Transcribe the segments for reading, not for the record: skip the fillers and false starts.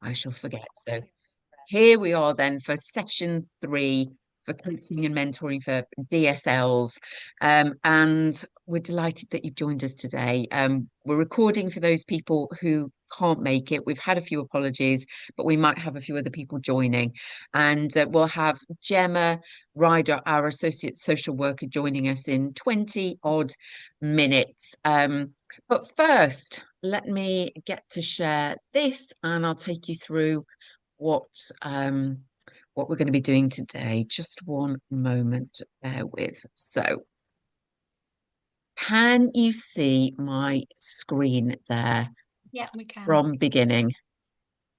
I shall forget. So here we are then for session three for coaching and mentoring for DSLs. And we're delighted that you've joined us today. We're recording for those people who can't make it. We've had a few apologies, but we might have a few other people joining. And we'll have Gemma Ryder, our associate social worker, joining us in 20 odd minutes. But first, let me get to share this and I'll take you through what um what we're going to be doing today. Just one moment, bear with. So, can you see my screen there Yeah, we can. from beginning?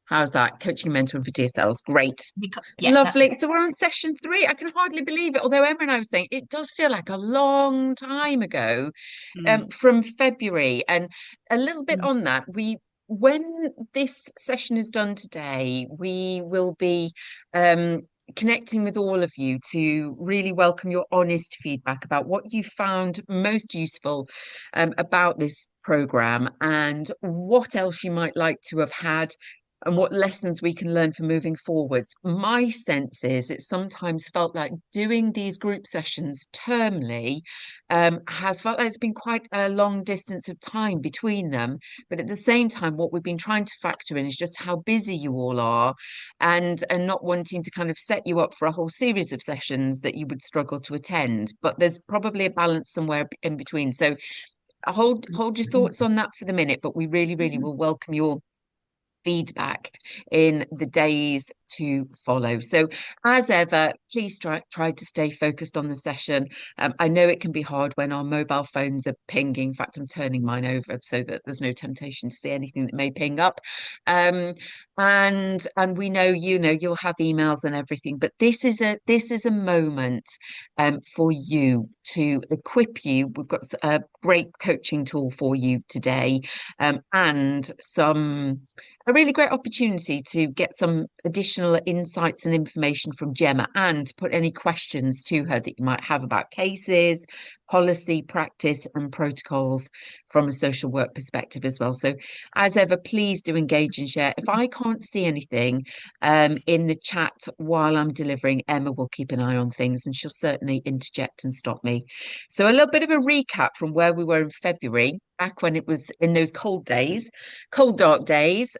How's that? Coaching and mentoring for DSLs. Great. Yeah, that's Lovely. So we're on session three. I can hardly believe it. Although Emma and I were saying it does feel like a long time ago, mm, from February. And a little bit mm. on that, when this session is done today, we will be um, connecting with all of you to really welcome your honest feedback about what you found most useful about this program and what else you might like to have had and what lessons we can learn for moving forwards. My sense is it sometimes felt like doing these group sessions termly has felt like it's been quite a long distance of time between them. But at the same time, what we've been trying to factor in is just how busy you all are and not wanting to kind of set you up for a whole series of sessions that you would struggle to attend. But there's probably a balance somewhere in between. So hold your thoughts on that for the minute, but we really, really will welcome your feedback in the days to follow. So, as ever, please try to stay focused on the session. I know it can be hard when our mobile phones are pinging. In fact, I'm turning mine over so that there's no temptation to see anything that may ping up. Um, and we know you'll have emails and everything, but this is a moment for you to equip you. We've got a great coaching tool for you today, and a really great opportunity to get some additional insights and information from Gemma and to put any questions to her that you might have about cases, policy, practice, and protocols from a social work perspective as well. So, as ever, please do engage and share. If I can't see anything in the chat while I'm delivering, Emma will keep an eye on things and she'll certainly interject and stop me. So, a little bit of a recap from where we were in February, back when it was in those cold days, cold, dark days.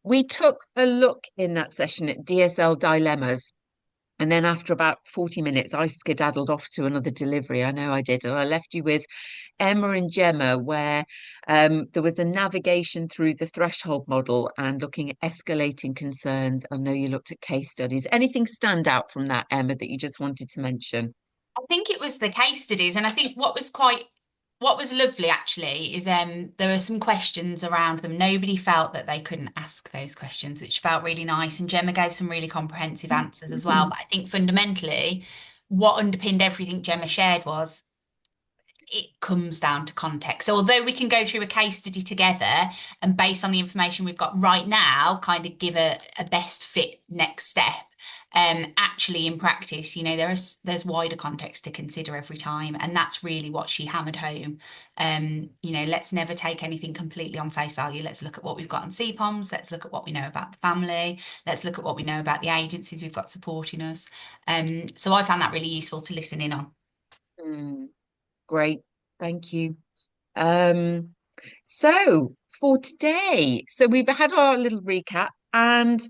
We took a look in that session at DSL dilemmas. And then after about 40 minutes, I skedaddled off to another delivery. I know I did. And I left you with Emma and Gemma, where there was a navigation through the threshold model and looking at escalating concerns. I know you looked at case studies. Anything stand out from that, Emma, that you just wanted to mention? I think it was the case studies, and I think what was lovely actually is there were some questions around them. Nobody felt that they couldn't ask those questions, which felt really nice. And Gemma gave some really comprehensive answers as well. But I think fundamentally, what underpinned everything Gemma shared was it comes down to context. So although we can go through a case study together and based on the information we've got right now, kind of give a best fit next step. Actually in practice, there's wider context to consider every time. And that's really what she hammered home. Let's never take anything completely on face value. Let's look at what we've got on CPOMs. Let's look at what we know about the family. Let's look at what we know about the agencies we've got supporting us. So I found that really useful to listen in on. Mm, great. Thank you. Um, so for today, so we've had our little recap, and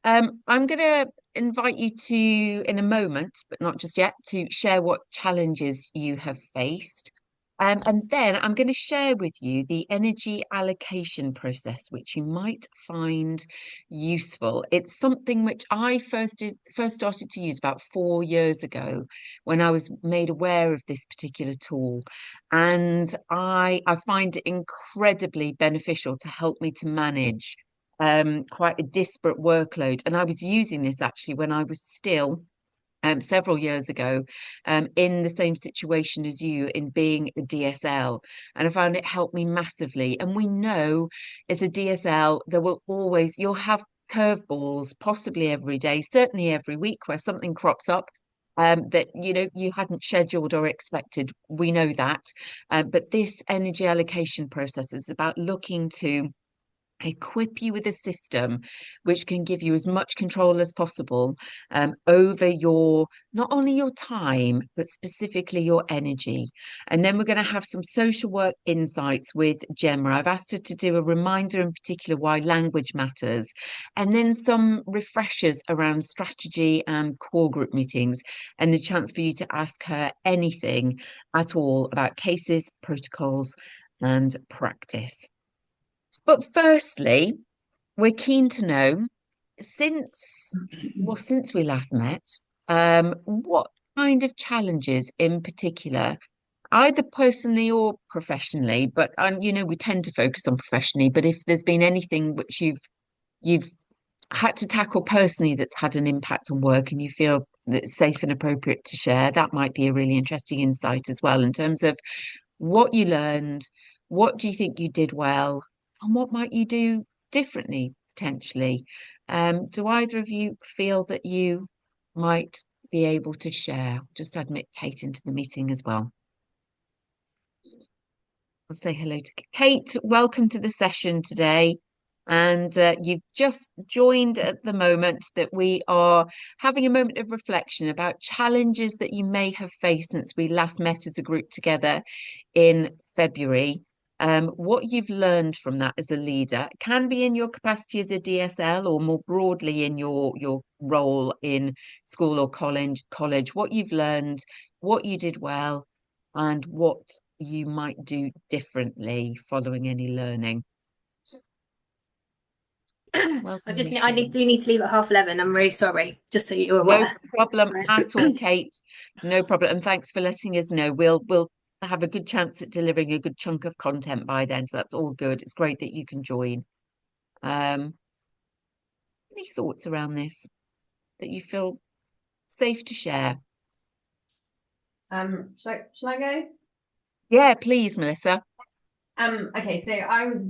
I'm going to invite you to, in a moment, but not just yet, to share what challenges you have faced. And then I'm going to share with you the energy allocation process, which you might find useful. It's something which I first started to use about 4 years ago when I was made aware of this particular tool. And I find it incredibly beneficial to help me to manage quite a disparate workload. And I was using this actually when I was still several years ago in the same situation as you in being a DSL. And I found it helped me massively. And we know as a DSL, you'll have curveballs possibly every day, certainly every week where something crops up. That you hadn't scheduled or expected. We know that. But this energy allocation process is about looking to equip you with a system which can give you as much control as possible over your not only your time but specifically your energy. And then we're going to have some social work insights with Gemma. I've asked her to do a reminder in particular why language matters, and then some refreshers around strategy and core group meetings, and the chance for you to ask her anything at all about cases, protocols and practice. But firstly, we're keen to know, since we last met, what kind of challenges in particular, either personally or professionally, but we tend to focus on professionally, but if there's been anything which you've had to tackle personally that's had an impact on work and you feel that it's safe and appropriate to share, that might be a really interesting insight as well in terms of what you learned, what do you think you did well, and what might you do differently potentially. Do either of you feel that you might be able to share? Just admit Kate into the meeting as well. I'll say hello to Kate. Welcome to the session today. And you've just joined at the moment that we are having a moment of reflection about challenges that you may have faced since we last met as a group together in February. What you've learned from that as a leader can be in your capacity as a DSL or more broadly in your role in school or college, what you've learned, what you did well, and what you might do differently following any learning. I Welcome, do need to leave at 11:30. I'm really sorry, just so you're aware. No problem at all, Kate. No problem. And thanks for letting us know. We'll have a good chance at delivering a good chunk of content by then. So that's all good. It's great that you can join. Any thoughts around this that you feel safe to share? Shall I go? Yeah, please, Melissa. Okay, so I was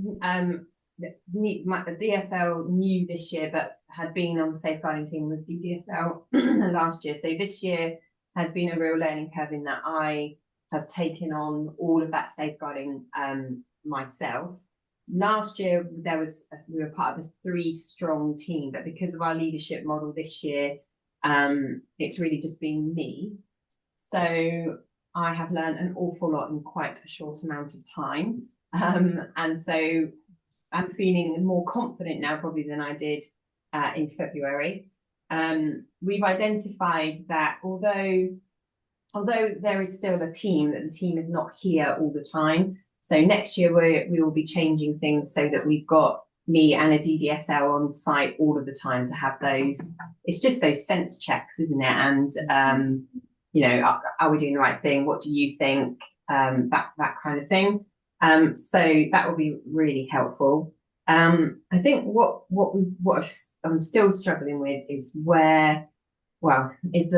the DSL new this year, but had been on the safeguarding team, was DSL last year. So this year has been a real learning curve in that I have taken on all of that safeguarding myself. Last year we were part of a 3-strong team, but because of our leadership model this year, it's really just been me. So I have learned an awful lot in quite a short amount of time. And so I'm feeling more confident now probably than I did in February. We've identified that although there is still a team, that the team is not here all the time. So next year we will be changing things so that we've got me and a DDSL on site all of the time to have those. It's just those sense checks, isn't it? And are we doing the right thing? What do you think? That kind of thing. So that will be really helpful. I think what I'm still struggling with is the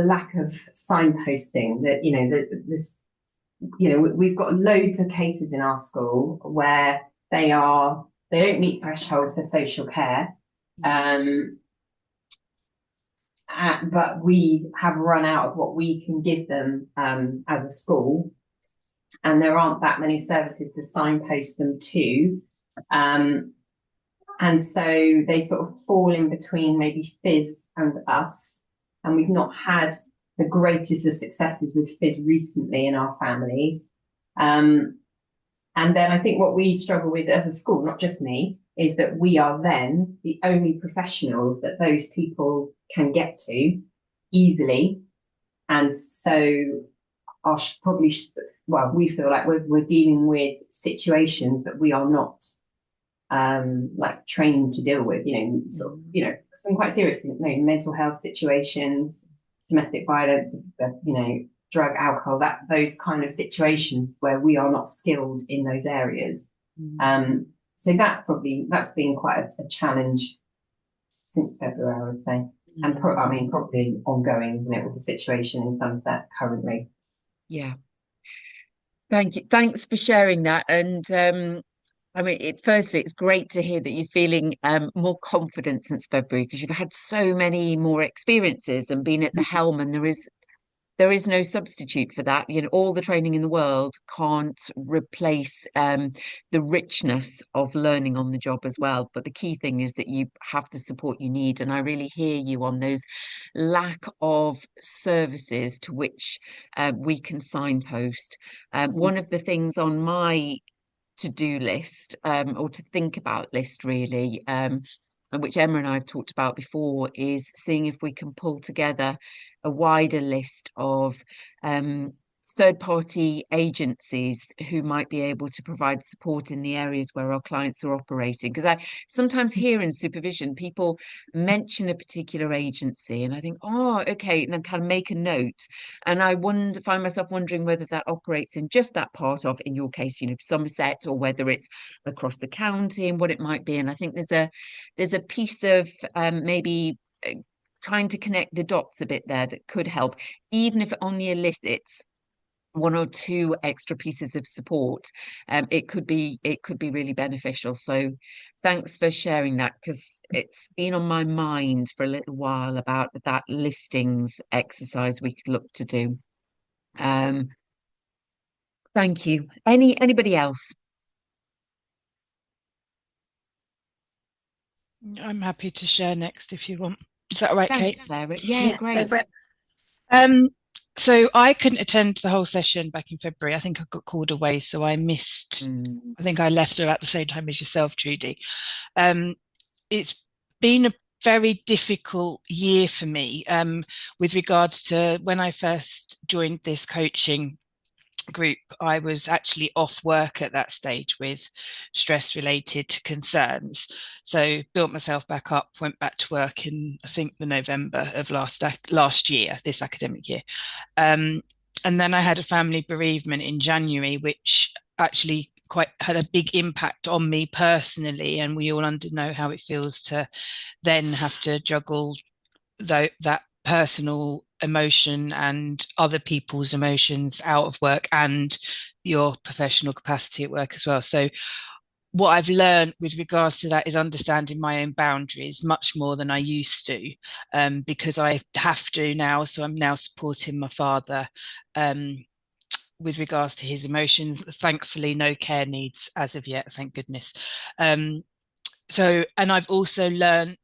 lack of signposting. We've got loads of cases in our school where they don't meet threshold for social care. But we have run out of what we can give them as a school, and there aren't that many services to signpost them to. And so they sort of fall in between maybe FIS and us, and we've not had the greatest of successes with FIS recently in our families. And then I think what we struggle with as a school, not just me, is that we are then the only professionals that those people can get to easily. And so we feel like we're dealing with situations that we are not trained to deal with, some quite serious, mental health situations, domestic violence, drug, alcohol, those kind of situations where we are not skilled in those areas. So that's been quite a challenge since February, I would say. And probably ongoing, isn't it, with the situation in Somerset currently? Yeah. Thank you. Thanks for sharing that. And firstly, it's great to hear that you're feeling more confident since February because you've had so many more experiences and been at the helm, and there is there is no substitute for that. You know, all the training in the world can't replace the richness of learning on the job as well. But the key thing is that you have the support you need. And I really hear you on those lack of services to which we can signpost. One of the things on my to-do list, or to think about list really, and which Emma and I have talked about before, is seeing if we can pull together a wider list of third-party agencies who might be able to provide support in the areas where our clients are operating. Because I sometimes hear in supervision people mention a particular agency, and I think, oh, okay, and I kind of make a note, and I find myself wondering whether that operates in just that part of, in your case, you know, Somerset, or whether it's across the county and what it might be. And I think there's a piece of maybe trying to connect the dots a bit there that could help, even if it only elicits one or two extra pieces of support. It could be really beneficial. So thanks for sharing that, because it's been on my mind for a little while about that listings exercise we could look to do. Thank you. Anybody else? I'm happy to share next if you want. Is that all right, Kate? Thanks, Sarah. Yeah, Go great. for it. So I couldn't attend the whole session back in February. I think I got called away, so I missed. I think I left about the same time as yourself, Judy. It's been a very difficult year for me with regards to when I first joined this coaching group. I was actually off work at that stage with stress related concerns, so built myself back up, went back to work in, I think, the November of last year, this academic year, and then I had a family bereavement in January, which actually quite had a big impact on me personally, and we all know how it feels to then have to juggle that personal emotion and other people's emotions out of work and your professional capacity at work as well. So what I've learned with regards to that is understanding my own boundaries much more than I used to, because I have to now. So I'm now supporting my father with regards to his emotions. Thankfully, no care needs as of yet, thank goodness. And I've also learned,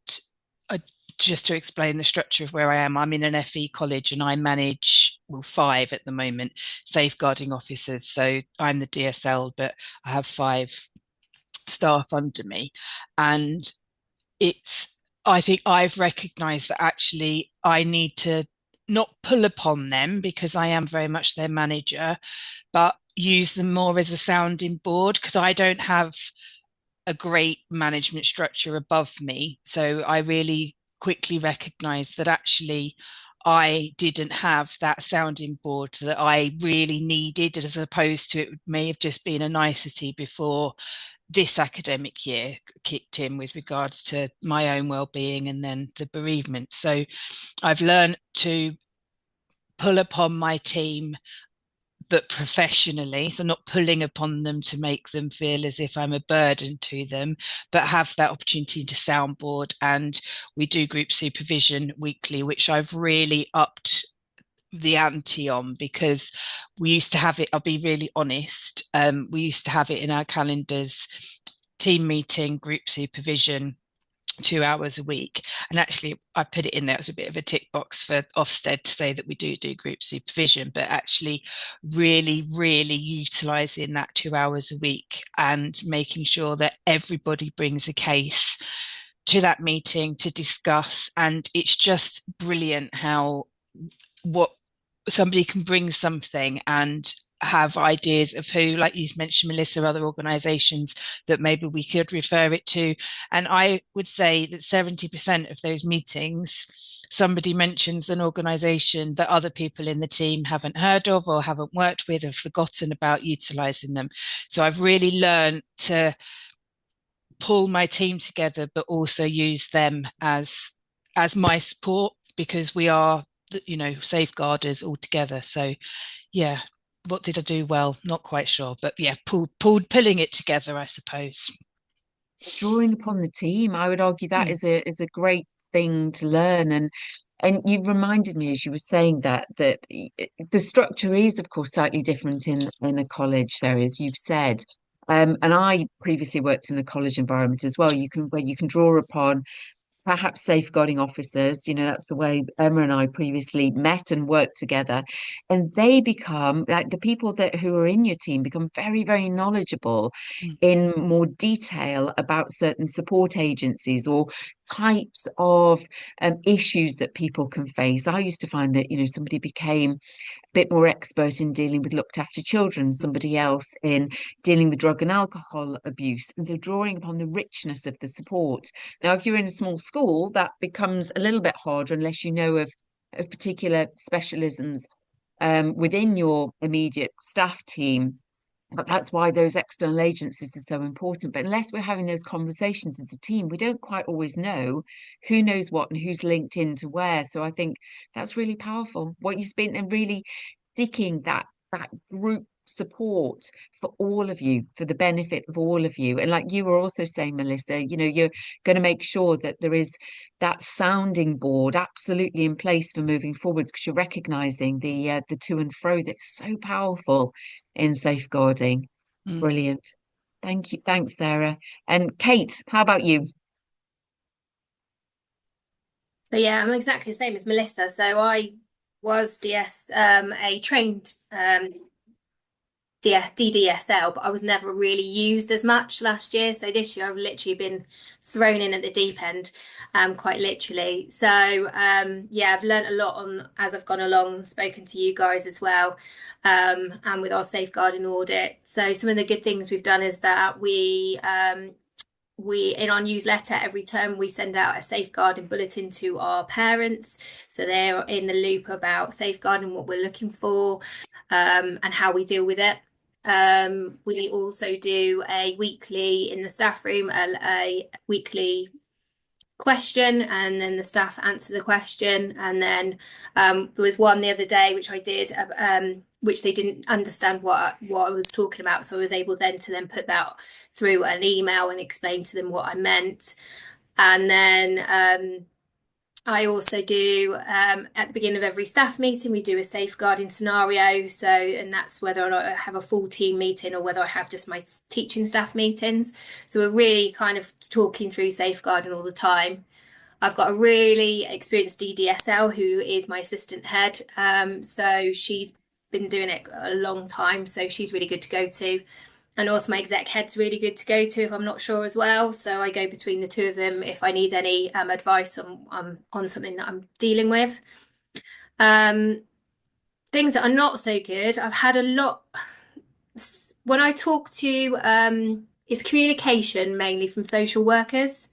just to explain the structure of where I am, I'm in an FE college and I manage, well, 5 at the moment, safeguarding officers. So I'm the DSL, but I have 5 staff under me. And I think I've recognised that actually I need to not pull upon them, because I am very much their manager, but use them more as a sounding board, because I don't have a great management structure above me. So I really quickly recognized that actually I didn't have that sounding board that I really needed, as opposed to it may have just been a nicety before this academic year kicked in with regards to my own well-being and then the bereavement. So I've learned to pull upon my team, but professionally, so not pulling upon them to make them feel as if I'm a burden to them, but have that opportunity to soundboard. And we do group supervision weekly, which I've really upped the ante on, because we used to have it, I'll be really honest, we used to have it in our calendars, team meeting, group supervision, 2 hours a week. And actually I put it in there as a bit of a tick box for Ofsted to say that we do group supervision, but actually really utilizing that 2 hours a week and making sure that everybody brings a case to that meeting to discuss. And it's just brilliant how what somebody can bring something and have ideas of who, like you've mentioned, Melissa, other organisations that maybe we could refer it to. And I would say that 70% of those meetings, somebody mentions an organisation that other people in the team haven't heard of or haven't worked with, have forgotten about utilising them. So I've really learned to pull my team together, but also use them as my support, because we are, you know, safeguarders all together. So yeah, what did I do well? Not quite sure, but yeah, pulling it together, I suppose. Drawing upon the team, I would argue that is a great thing to learn. And And you reminded me as you were saying that the structure is, of course, slightly different in a college, Sarah, as you've said. And I previously worked in a college environment as well. Where you can draw upon perhaps safeguarding officers. That's the way Emma and I previously met and worked together. And they become like the people who are in your team become very, very knowledgeable in more detail about certain support agencies or types of issues that people can face. I used to find that, somebody became bit more expert in dealing with looked after children, somebody else in dealing with drug and alcohol abuse. And so drawing upon the richness of the support. Now, if you're in a small school, that becomes a little bit harder unless you know of particular specialisms within your immediate staff team. But that's why those external agencies are so important. But unless we're having those conversations as a team, we don't quite always know who knows what and who's linked into where. So I think that's really powerful. What you've been and really seeking that group support for all of you, for the benefit of all of you. And like you were also saying, Melissa, you're going to make sure that there is that sounding board absolutely in place for moving forwards, because you're recognizing the to and fro that's so powerful in safeguarding. Brilliant. Thank you. Thanks, Sarah. And Kate, how about you? So yeah, I'm exactly the same as Melissa. So I was a trained DDSL, but I was never really used as much last year. So this year I've literally been thrown in at the deep end, quite literally. So yeah, I've learned a lot as I've gone along, spoken to you guys as well, and with our safeguarding audit. So some of the good things we've done is that we in our newsletter every term we send out a safeguarding bulletin to our parents, so they're in the loop about safeguarding, what we're looking for, and how we deal with it. We also do a weekly in the staff room, a weekly question, and then the staff answer the question. And then there was one the other day which I did, which they didn't understand what I was talking about, so I was able then to put that through an email and explain to them what I meant. And then I also do at the beginning of every staff meeting, we do a safeguarding scenario. So, and that's whether or not I have a full team meeting or whether I have just my teaching staff meetings. So we're really kind of talking through safeguarding all the time. I've got a really experienced DDSL who is my assistant head. So she's been doing it a long time, so she's really good to go to. And also my exec head's really good to go to if I'm not sure as well. So I go between the two of them if I need any advice on something that I'm dealing with. Things that are not so good, I've had a lot. When I talk to, it's communication mainly from social workers.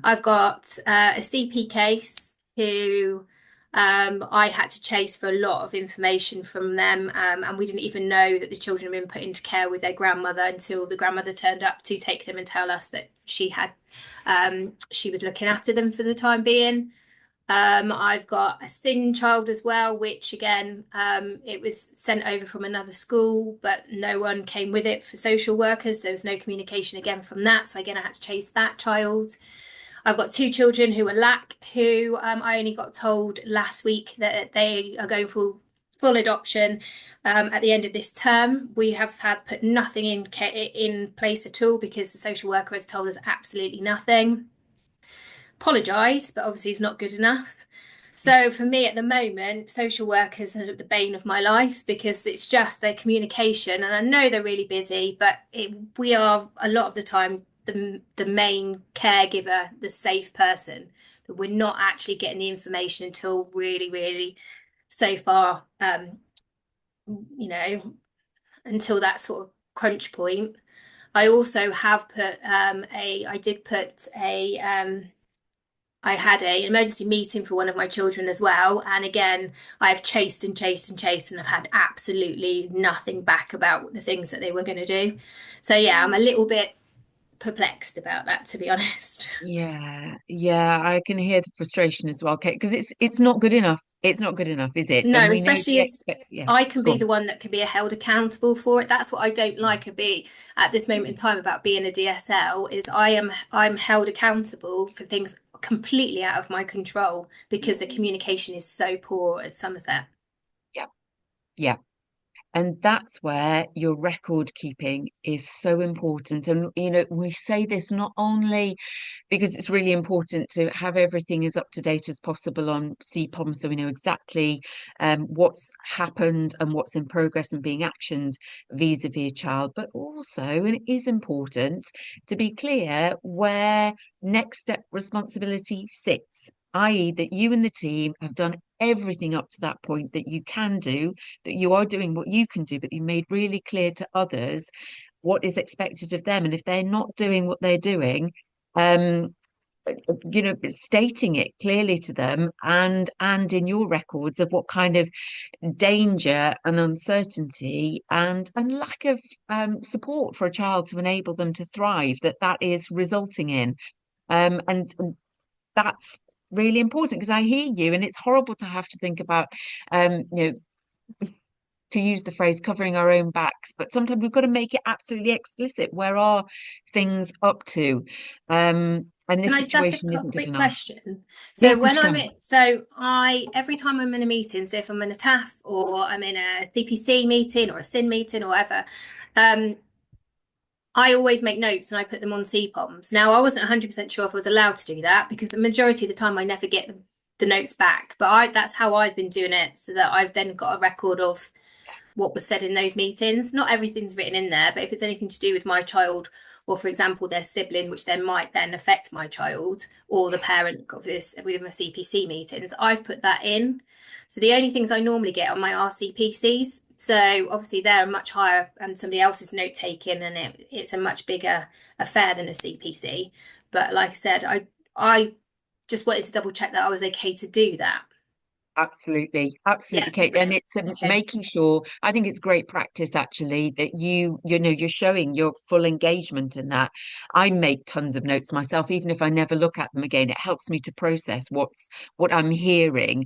I've got a CP case who I had to chase for a lot of information from them, and we didn't even know that the children had been put into care with their grandmother until the grandmother turned up to take them and tell us that she was looking after them for the time being. I've got a SIN child as well, which again, it was sent over from another school, but no one came with it for social workers. So there was no communication again from that. So again, I had to chase that child. I've got two children who are LAC, who I only got told last week that they are going for full adoption at the end of this term. We have put nothing in place at all because the social worker has told us absolutely nothing. Apologise, but obviously it's not good enough. So for me at the moment, social workers are the bane of my life because it's just their communication. And I know they're really busy, but we are a lot of the time the main caregiver, the safe person, but we're not actually getting the information until really, really so far, until that sort of crunch point. I also have put I had an emergency meeting for one of my children as well. And again, I've chased and chased and chased, and I've had absolutely nothing back about the things that they were going to do. So yeah, I'm a little bit perplexed about that, to be honest. Yeah, I can hear the frustration as well, Kate, because it's not good enough. It's not good enough, is it? No, And we know especially as I can go be on. the one that can be held accountable for it. That's what I don't like at this moment in time about being a DSL, is I'm held accountable for things completely out of my control because the communication is so poor at Somerset. Yeah. Yeah. And that's where your record keeping is so important. And, we say this not only because it's really important to have everything as up to date as possible on CPOM, so we know exactly what's happened and what's in progress and being actioned vis-a-vis a child, but also, and it is important to be clear where next step responsibility sits, i.e., that you and the team have done everything up to that point that you can do, that you are doing what you can do, but you made really clear to others what is expected of them. And if they're not doing what they're doing, um, stating it clearly to them and in your records of what kind of danger and uncertainty and lack of support for a child to enable them to thrive that is resulting in. And that's really important because I hear you, and it's horrible to have to think about, to use the phrase, covering our own backs, but sometimes we've got to make it absolutely explicit. Where are things up to? And this Can I just ask situation a isn't good quick enough. question? Yeah, So of course when you I'm can. in, so I every time I'm in a meeting, so if I'm in a TAF or I'm in a CPC meeting or a SIN meeting or whatever, I always make notes and I put them on CPOMs. Now I wasn't 100% sure if I was allowed to do that because the majority of the time I never get the notes back. But that's how I've been doing it, so that I've then got a record of what was said in those meetings. Not everything's written in there, but if it's anything to do with my child, or for example, their sibling, which then might then affect my child or the parent of this within my CPC meetings, I've put that in. So the only things I normally get are my RCPCs. So obviously they're much higher and somebody else's note taking, and it's a much bigger affair than a CPC. But like I said, I just wanted to double check that I was okay to do that. Absolutely, Yeah, absolutely, Kate. And brilliant. it's Okay. making sure, I think it's great practice actually that you're showing your full engagement in that. I make tons of notes myself, even if I never look at them again. It helps me to process what I'm hearing.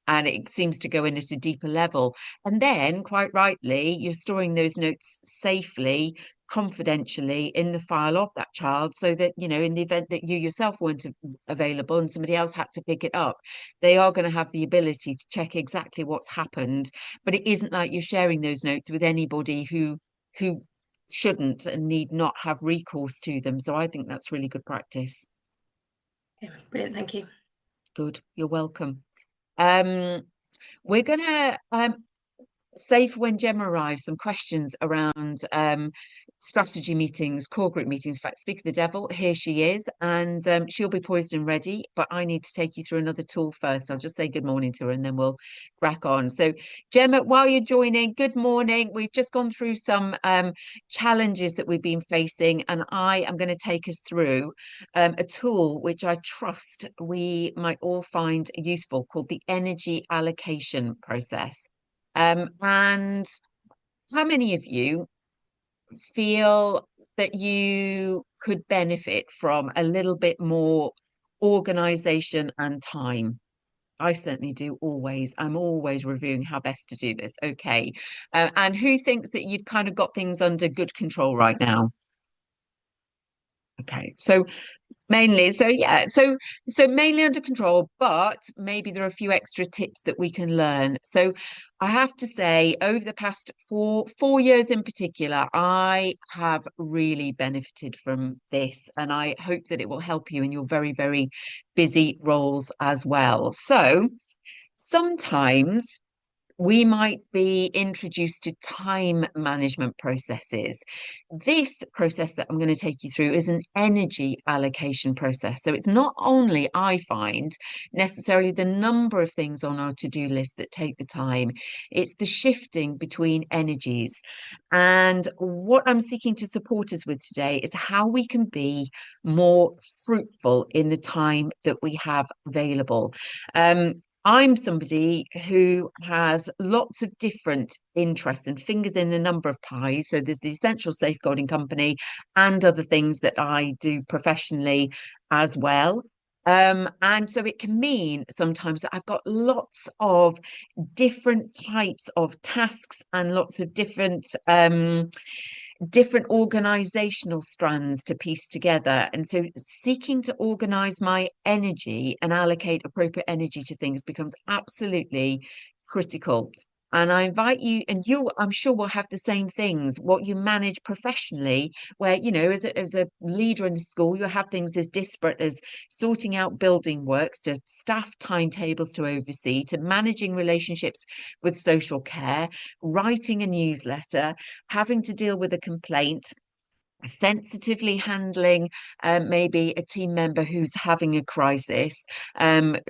And it seems to go in at a deeper level. And then, quite rightly, you're storing those notes safely, confidentially in the file of that child, so that, in the event that you yourself weren't available and somebody else had to pick it up, they are going to have the ability to check exactly what's happened. But it isn't like you're sharing those notes with anybody who shouldn't and need not have recourse to them. So I think that's really good practice. Yeah, brilliant. Thank you. Good. You're welcome. We're gonna save for when Gemma arrives some questions around strategy meetings, core group meetings. In fact, speak of the devil, here she is, and she'll be poised and ready. But I need to take you through another tool first. I'll just say good morning to her and then we'll crack on. So, Gemma, while you're joining, good morning. We've just gone through some challenges that we've been facing, and I am going to take us through a tool which I trust we might all find useful, called the energy allocation process. And how many of you feel that you could benefit from a little bit more organization and time? I certainly do always. I'm always reviewing how best to do this. Okay. And who thinks that you've kind of got things under good control right now? Okay. So mainly, so mainly under control, but maybe there are a few extra tips that we can learn. So I have to say, over the past four years in particular, I have really benefited from this, and I hope that it will help you in your very, very busy roles as well. So sometimes we might be introduced to time management processes. This process that I'm going to take you through is an energy allocation process. So it's not only, I find, necessarily the number of things on our to-do list that take the time, it's the shifting between energies. And what I'm seeking to support us with today is how we can be more fruitful in the time that we have available. I'm somebody who has lots of different interests and fingers in a number of pies. So there's the Essential Safeguarding Company and other things that I do professionally as well. And so it can mean sometimes that I've got lots of different types of tasks and lots of different different organizational strands to piece together. And so seeking to organize my energy and allocate appropriate energy to things becomes absolutely critical. And I invite you, and you, I'm sure, will have the same things, what you manage professionally, where, you know, as a leader in the school, you have things as disparate as sorting out building works, to staff timetables to oversee, to managing relationships with social care, writing a newsletter, having to deal with a complaint, sensitively handling maybe a team member who's having a crisis,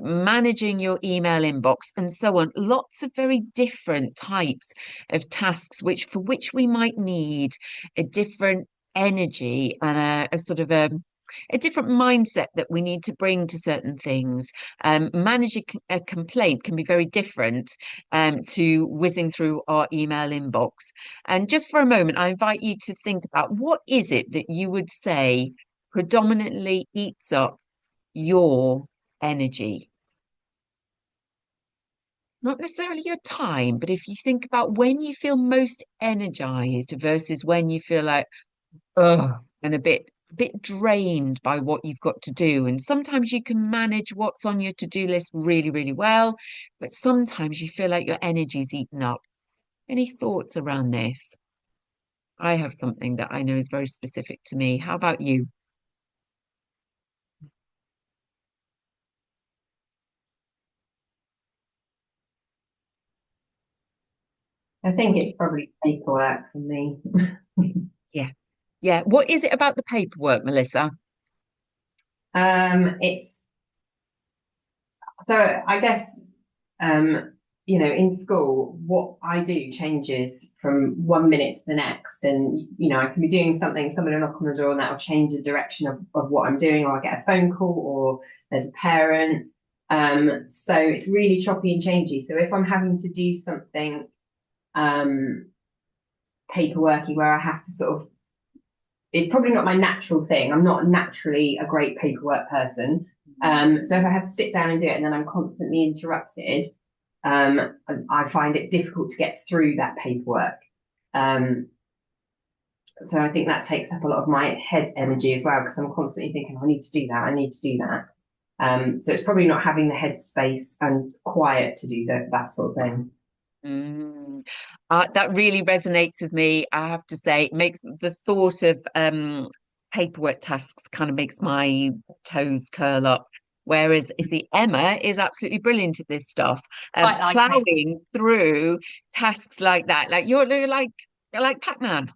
managing your email inbox, and so on. Lots of very different types of tasks, for which we might need a different energy and a sort of a different mindset that we need to bring to certain things. Managing a complaint can be very different to whizzing through our email inbox. And just for a moment, I invite you to think about, what is it that you would say predominantly eats up your energy? Not necessarily your time, but if you think about when you feel most energized versus when you feel like, ugh, and a bit drained by what you've got to do. And sometimes you can manage what's on your to-do list really, really well, but sometimes you feel like your energy's eaten up. Any thoughts around this? I have something that I know is very specific to me. How about you? I think it's probably paperwork for me. Yeah. Yeah. What is it about the paperwork, Melissa? It's so I guess you know, in school, what I do changes from 1 minute to the next. And, you know, I can be doing something, someone will knock on the door and that will change the direction of what I'm doing, or I get a phone call, or there's a parent. So it's really choppy and changey. So if I'm having to do something paperworky where I have to sort of, it's probably not my natural thing. I'm not naturally a great paperwork person. So if I have to sit down and do it and then I'm constantly interrupted, I find it difficult to get through that paperwork. So I think that takes up a lot of my head energy as well, because I'm constantly thinking, I need to do that, I need to do that. So it's probably not having the head space and quiet to do that sort of thing. That really resonates with me. I have to say, it makes the thought of paperwork tasks kind of makes my toes curl up. Whereas you see, Emma is absolutely brilliant at this stuff, Quite like it. plowing through tasks like that. Like you're like Pac-Man.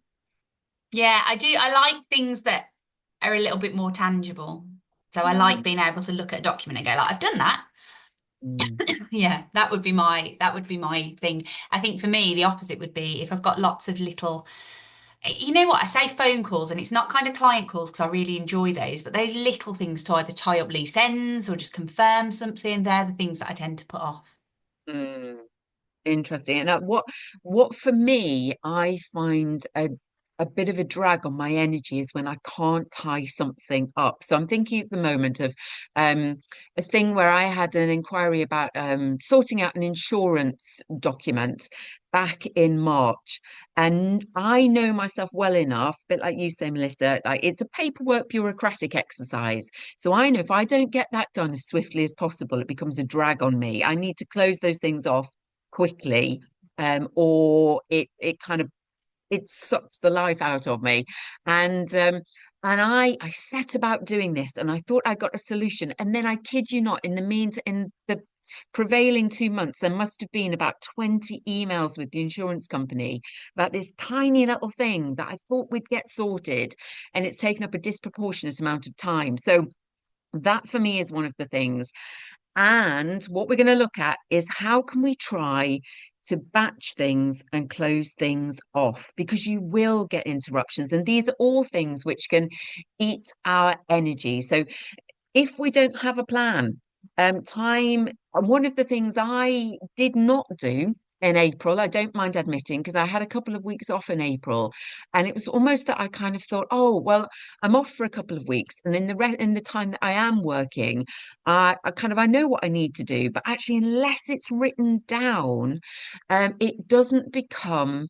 Yeah, I do. I like things that are a little bit more tangible. So I like being able to look at a document and go, like, I've done that. Yeah, that would be my thing. I think for me, the opposite would be if I've got lots of little, you know what, I say phone calls, and it's not kind of client calls because I really enjoy those, but those little things to either tie up loose ends or just confirm something, they're the things that I tend to put off. Mm. Interesting. And what for me, I find a bit of a drag on my energy is when I can't tie something up. So I'm thinking at the moment of a thing where I had an inquiry about sorting out an insurance document back in March. And I know myself well enough, a bit like you say, Melissa, like it's a paperwork bureaucratic exercise. So I know if I don't get that done as swiftly as possible, it becomes a drag on me. I need to close those things off quickly, or it kind of it sucks the life out of me. And I set about doing this, and I thought I got a solution, and then I kid you not, in the prevailing 2 months, there must have been about 20 emails with the insurance company about this tiny little thing that I thought we'd get sorted, and it's taken up a disproportionate amount of time. So that for me is one of the things. And what we're going to look at is how can we try to batch things and close things off, because you will get interruptions. And these are all things which can eat our energy. So if we don't have a plan, time, and one of the things I did not do in April, I don't mind admitting, because I had a couple of weeks off in April, and it was almost that I kind of thought, oh, well, I'm off for a couple of weeks, and in the time that I am working, I know what I need to do, but actually, unless it's written down, it doesn't become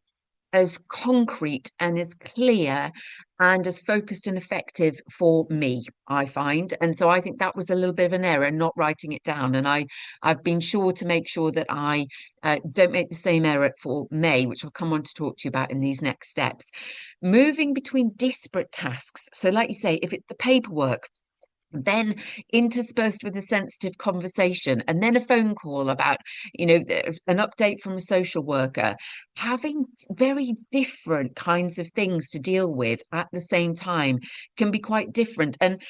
as concrete and as clear and as focused and effective for me, I find. And so I think that was a little bit of an error, not writing it down. And I've been sure to make sure that I don't make the same error for May, which I'll come on to talk to you about in these next steps. Moving between disparate tasks. So like you say, if it's the paperwork, then interspersed with a sensitive conversation, and then a phone call about, an update from a social worker, having very different kinds of things to deal with at the same time can be quite different. And,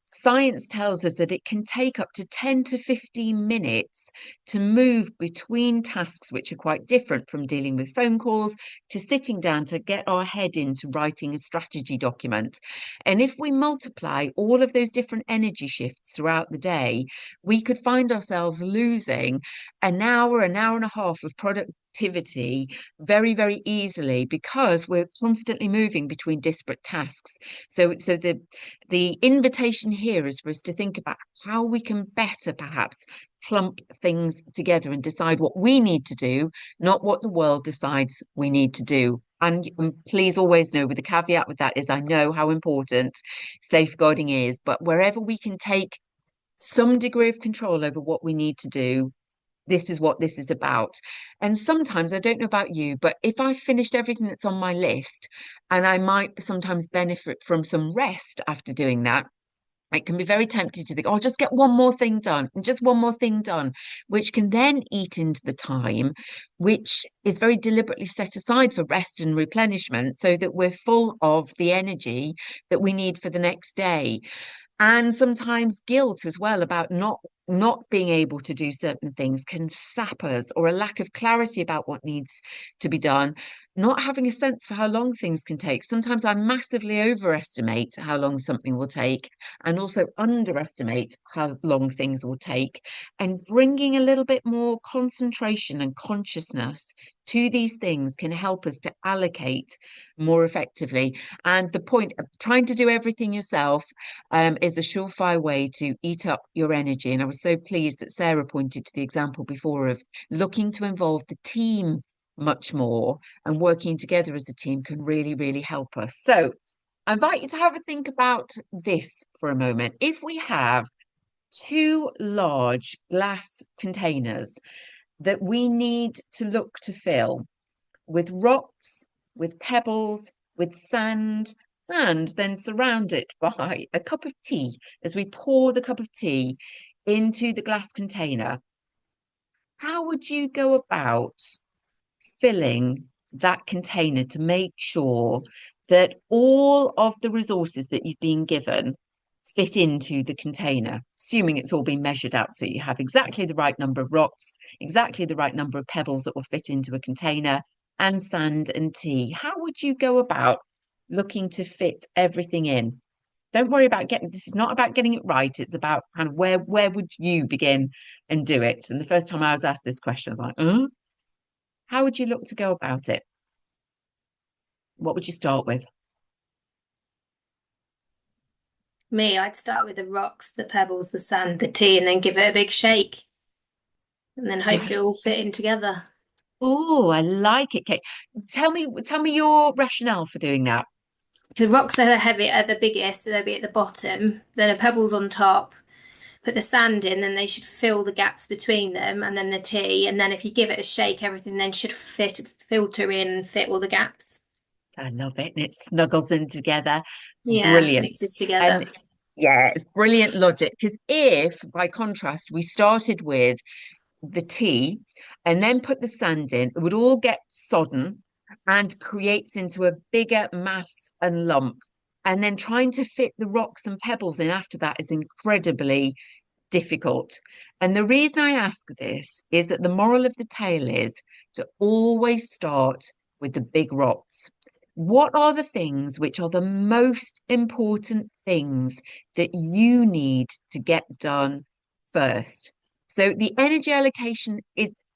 science tells us that it can take up to 10 to 15 minutes to move between tasks which are quite different, from dealing with phone calls to sitting down to get our head into writing a strategy document. And if we multiply all of those different energy shifts throughout the day, we could find ourselves losing an hour and a half of productivity very, very easily, because we're constantly moving between disparate tasks. So the invitation here is for us to think about how we can better perhaps clump things together and decide what we need to do, not what the world decides we need to do. And please always know, with the caveat with that, is I know how important safeguarding is, but wherever we can take some degree of control over what we need to do, this is what this is about. And sometimes, I don't know about you, but if I've finished everything that's on my list, and I might sometimes benefit from some rest after doing that, it can be very tempting to think, oh, just get one more thing done and just one more thing done, which can then eat into the time, which is very deliberately set aside for rest and replenishment, so that we're full of the energy that we need for the next day. And sometimes guilt as well about not being able to do certain things can sap us, or a lack of clarity about what needs to be done, not having a sense for how long things can take. Sometimes I massively overestimate how long something will take, and also underestimate how long things will take. And bringing a little bit more concentration and consciousness to these things can help us to allocate more effectively. And the point of trying to do everything yourself is a surefire way to eat up your energy. And I was so pleased that Sarah pointed to the example before of looking to involve the team much more, and working together as a team can really, really help us. So I invite you to have a think about this for a moment. If we have two large glass containers that we need to look to fill with rocks, with pebbles, with sand, and then surround it by a cup of tea, as we pour the cup of tea into the glass container, how would you go about filling that container to make sure that all of the resources that you've been given fit into the container, assuming it's all been measured out, so you have exactly the right number of rocks, exactly the right number of pebbles that will fit into a container, and sand and tea? How would you go about looking to fit everything in? Don't worry about this is not about getting it right. It's about kind of where would you begin and do it? And the first time I was asked this question, I was like, how would you look to go about it? What would you start with? Me, I'd start with the rocks, the pebbles, the sand, the tea, and then give it a big shake. And then hopefully it'll all fit in together. Oh, I like it, Kate. Tell me your rationale for doing that. The rocks are heavy at the biggest, so they'll be at the bottom. Then the pebbles on top. Put the sand in, then they should fill the gaps between them, and then the tea. And then if you give it a shake, everything then should filter in and fit all the gaps. I love it. And it snuggles in together. Yeah, Brilliant. mixes together. And yeah, it's brilliant logic. Because if, by contrast, we started with the tea and then put the sand in, it would all get sodden and creates into a bigger mass and lump. And then trying to fit the rocks and pebbles in after that is incredibly difficult. And the reason I ask this is that the moral of the tale is to always start with the big rocks. What are the things which are the most important things that you need to get done first? So the energy allocation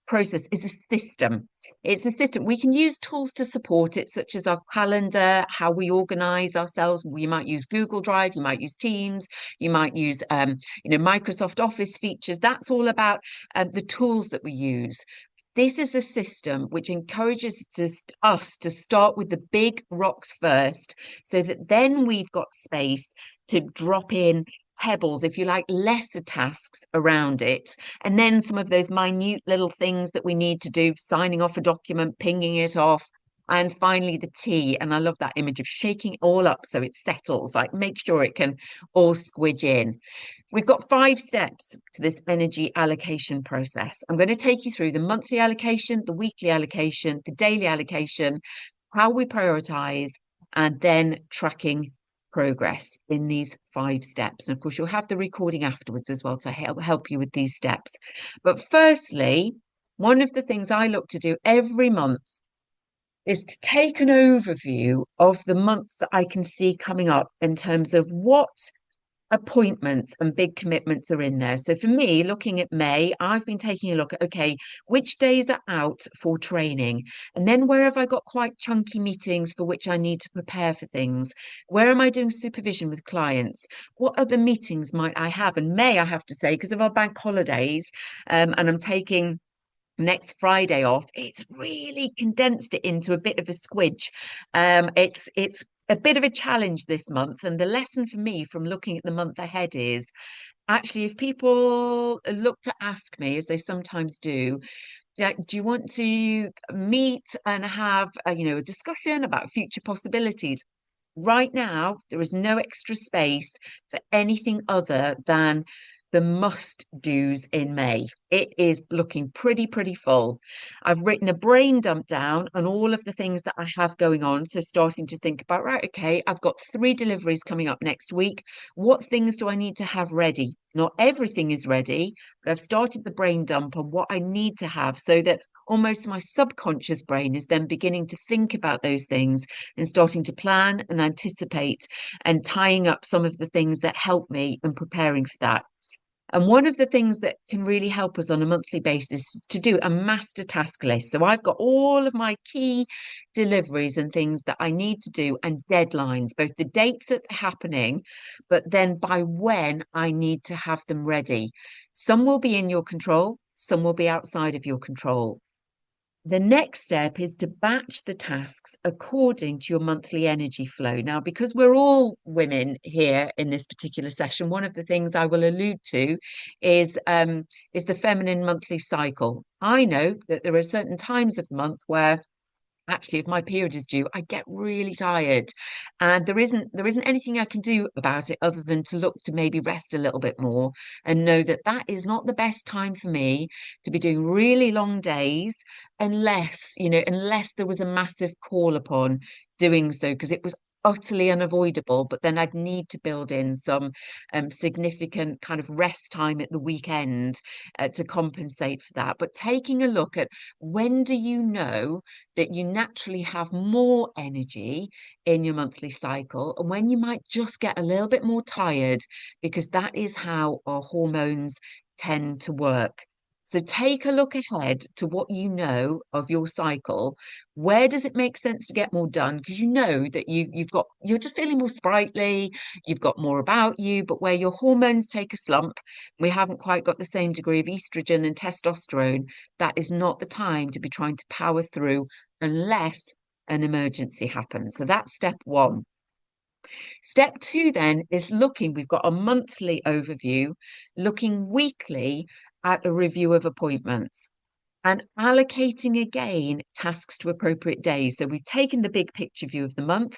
process is a system. It's a system. We can use tools to support it, such as our calendar, how we organize ourselves. We might use Google Drive, you might use Teams, you might use Microsoft Office features. That's all about the tools that we use. This is a system which encourages us to start with the big rocks first, so that then we've got space to drop in pebbles, if you like, lesser tasks around it. And then some of those minute little things that we need to do, signing off a document, pinging it off. And finally, the tea. And I love that image of shaking it all up so it settles, like make sure it can all squidge in. We've got 5 steps to this energy allocation process. I'm going to take you through the monthly allocation, the weekly allocation, the daily allocation, how we prioritize, and then tracking progress in these 5 steps. And of course, you'll have the recording afterwards as well to help you with these steps. But firstly, one of the things I look to do every month is to take an overview of the month that I can see coming up in terms of what appointments and big commitments are in there. So for me, looking at May, I've been taking a look at, okay, which days are out for training? And then where have I got quite chunky meetings for which I need to prepare for things? Where am I doing supervision with clients? What other meetings might I have? And May, I have to say, because of our bank holidays, and I'm taking next Friday off, it's really condensed it into a bit of a squidge. It's a bit of a challenge this month, and the lesson for me from looking at the month ahead is actually, if people look to ask me, as they sometimes do, like, do you want to meet and have a discussion about future possibilities? Right now, there is no extra space for anything other than the must do's in May. It is looking pretty full. I've written a brain dump down on all of the things that I have going on. So starting to think about, right, okay, I've got 3 deliveries coming up next week. What things do I need to have ready? Not everything is ready, but I've started the brain dump on what I need to have so that almost my subconscious brain is then beginning to think about those things and starting to plan and anticipate and tying up some of the things that help me in preparing for that. And one of the things that can really help us on a monthly basis is to do a master task list. So I've got all of my key deliveries and things that I need to do and deadlines, both the dates that they're happening, but then by when I need to have them ready. Some will be in your control, some will be outside of your control. The next step is to batch the tasks according to your monthly energy flow. Now, because we're all women here in this particular session, one of the things I will allude to is the feminine monthly cycle. I know that there are certain times of the month where actually if my period is due, I get really tired, and there isn't anything I can do about it other than to look to maybe rest a little bit more and know that that is not the best time for me to be doing really long days, unless there was a massive call upon doing so, because it was utterly unavoidable. But then I'd need to build in some significant kind of rest time at the weekend to compensate for that. But taking a look at, when do you know that you naturally have more energy in your monthly cycle, and when you might just get a little bit more tired, because that is how our hormones tend to work. So take a look ahead to what you know of your cycle. Where does it make sense to get more done? Because you know that you're just feeling more sprightly, you've got more about you, but where your hormones take a slump, we haven't quite got the same degree of estrogen and testosterone, that is not the time to be trying to power through unless an emergency happens. So that's step 1. Step 2 then is we've got a monthly overview, looking weekly at a review of appointments and allocating again tasks to appropriate days. So we've taken the big picture view of the month.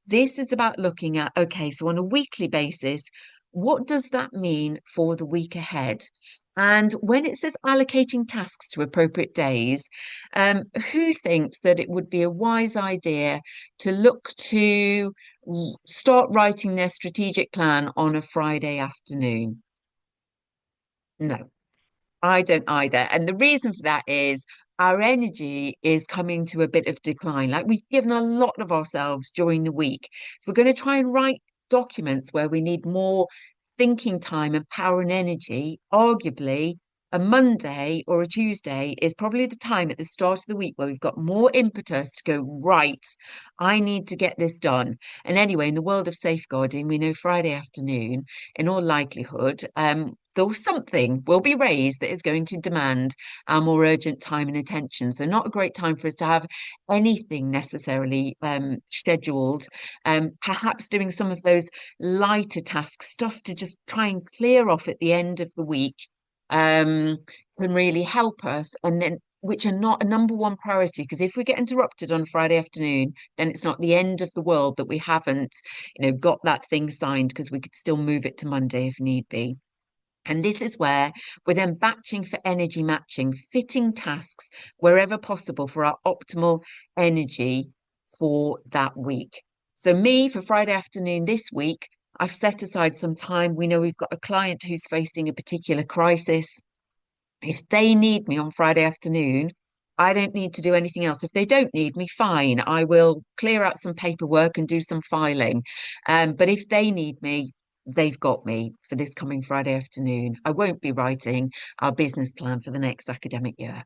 This is about looking at, okay, so on a weekly basis, what does that mean for the week ahead? And when it says allocating tasks to appropriate days, who thinks that it would be a wise idea to look to start writing their strategic plan on a Friday afternoon? No, I don't either. And the reason for that is our energy is coming to a bit of decline. Like, we've given a lot of ourselves during the week. If we're going to try and write documents where we need more thinking time and power and energy, arguably a Monday or a Tuesday is probably the time at the start of the week where we've got more impetus to go, right, I need to get this done. And anyway, in the world of safeguarding, we know Friday afternoon, in all likelihood, something will be raised that is going to demand our more urgent time and attention. So not a great time for us to have anything necessarily scheduled. Perhaps doing some of those lighter tasks, stuff to just try and clear off at the end of the week, can really help us, and then which are not a number one priority, because if we get interrupted on Friday afternoon, then it's not the end of the world that we haven't, got that thing signed, because we could still move it to Monday if need be. And this is where we're then batching for energy matching, fitting tasks wherever possible for our optimal energy for that week. So me, for Friday afternoon this week, I've set aside some time. We know we've got a client who's facing a particular crisis. If they need me on Friday afternoon, I don't need to do anything else. If they don't need me, fine. I will clear out some paperwork and do some filing. But if they need me, they've got me for this coming Friday afternoon. I won't be writing our business plan for the next academic year.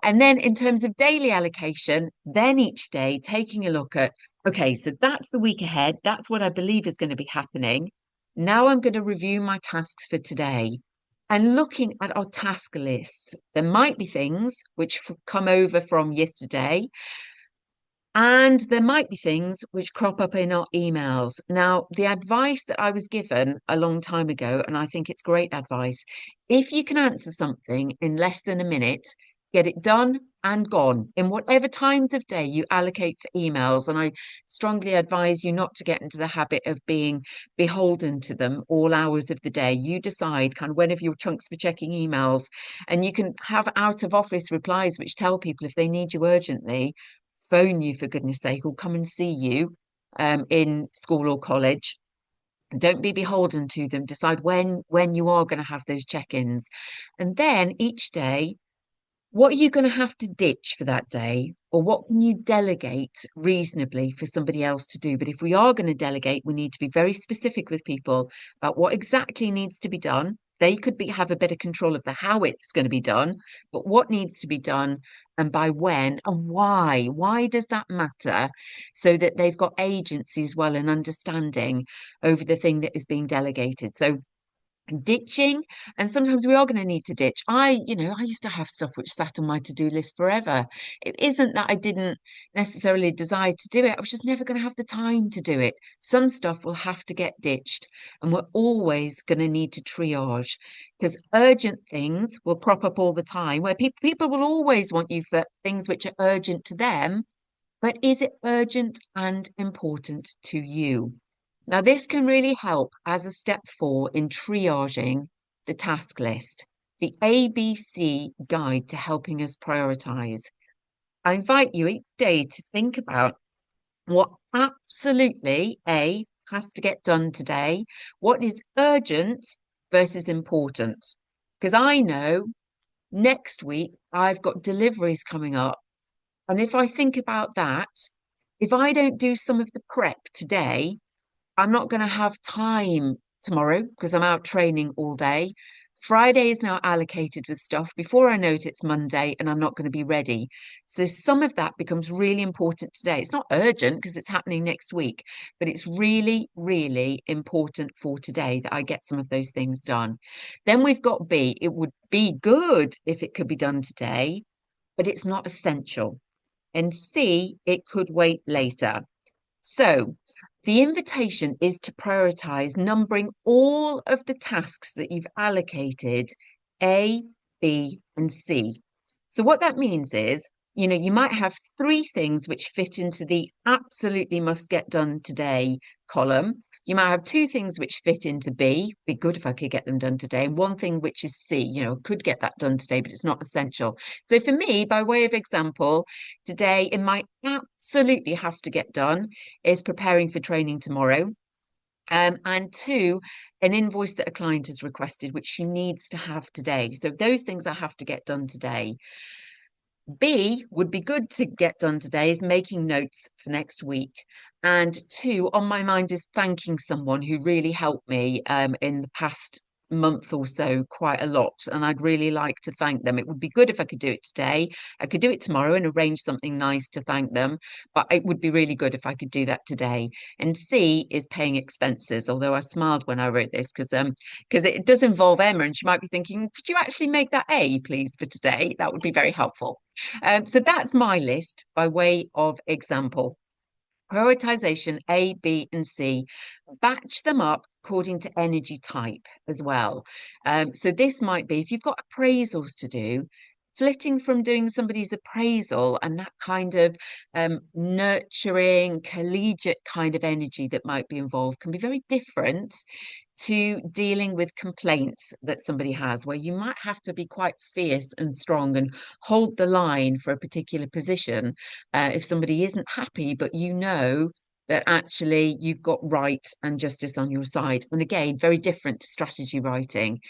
And then in terms of daily allocation, then each day taking a look at, okay, so that's the week ahead. That's what I believe is going to be happening. Now I'm going to review my tasks for today. And looking at our task lists, there might be things which come over from yesterday, and there might be things which crop up in our emails. Now, the advice that I was given a long time ago, and I think it's great advice, if you can answer something in less than a minute, get it done and gone in whatever times of day you allocate for emails. And I strongly advise you not to get into the habit of being beholden to them all hours of the day. You decide kind of when of your chunks for checking emails, and you can have out of office replies which tell people if they need you urgently, phone you for goodness sake, or come and see you in school or college. Don't be beholden to them. Decide when you are going to have those check-ins. And then each day, what are you going to have to ditch for that day, or what can you delegate reasonably for somebody else to do? But if we are going to delegate, we need to be very specific with people about what exactly needs to be done. They could have a bit of control of the how it's going to be done, but what needs to be done and by when and why. Why does that matter? So that they've got agency as well and understanding over the thing that is being delegated. So ditching, and sometimes we are going to need to ditch. I used to have stuff which sat on my to-do list forever. It isn't that I didn't necessarily desire to do it, I was just never going to have the time to do it. Some stuff will have to get ditched, and we're always going to need to triage, because urgent things will crop up all the time, where people will always want you for things which are urgent to them, but is it urgent and important to you? Now, this can really help as a step 4 in triaging the task list, the ABC guide to helping us prioritize. I invite you each day to think about what absolutely has to get done today, what is urgent versus important. Because I know next week I've got deliveries coming up. And if I think about that, if I don't do some of the prep today, I'm not going to have time tomorrow because I'm out training all day. Friday is now allocated with stuff. Before I know it, it's Monday and I'm not going to be ready. So some of that becomes really important today. It's not urgent because it's happening next week, but it's really, really important for today that I get some of those things done. Then we've got B. It would be good if it could be done today, but it's not essential. And C, it could wait later. So the invitation is to prioritize numbering all of the tasks that you've allocated A, B, and C. So what that means is, you might have 3 things which fit into the absolutely must get done today column. You might have 2 things which fit into B, be good if I could get them done today, and 1 thing which is C, could get that done today, but it's not essential. So for me, by way of example, today it might absolutely have to get done is preparing for training tomorrow. And 2, an invoice that a client has requested, which she needs to have today. So those things I have to get done today. B would be good to get done today is making notes for next week. And 2, on my mind is thanking someone who really helped me in the past month or so quite a lot, and I'd really like to thank them. It would be good if I could do it today. I could do it tomorrow and arrange something nice to thank them, but it would be really good if I could do that today. And C is paying expenses, although I smiled when I wrote this because it does involve Emma, and she might be thinking, could you actually make that A, please, for today? That would be very helpful. So that's my list by way of example. Prioritization A, B, and C. Batch them up according to energy type as well. So this might be if you've got appraisals to do, flitting from doing somebody's appraisal and that kind of nurturing, collegiate kind of energy that might be involved can be very different to dealing with complaints that somebody has, where you might have to be quite fierce and strong and hold the line for a particular position if somebody isn't happy, but you know that actually you've got right and justice on your side. And again, very different to strategy writing.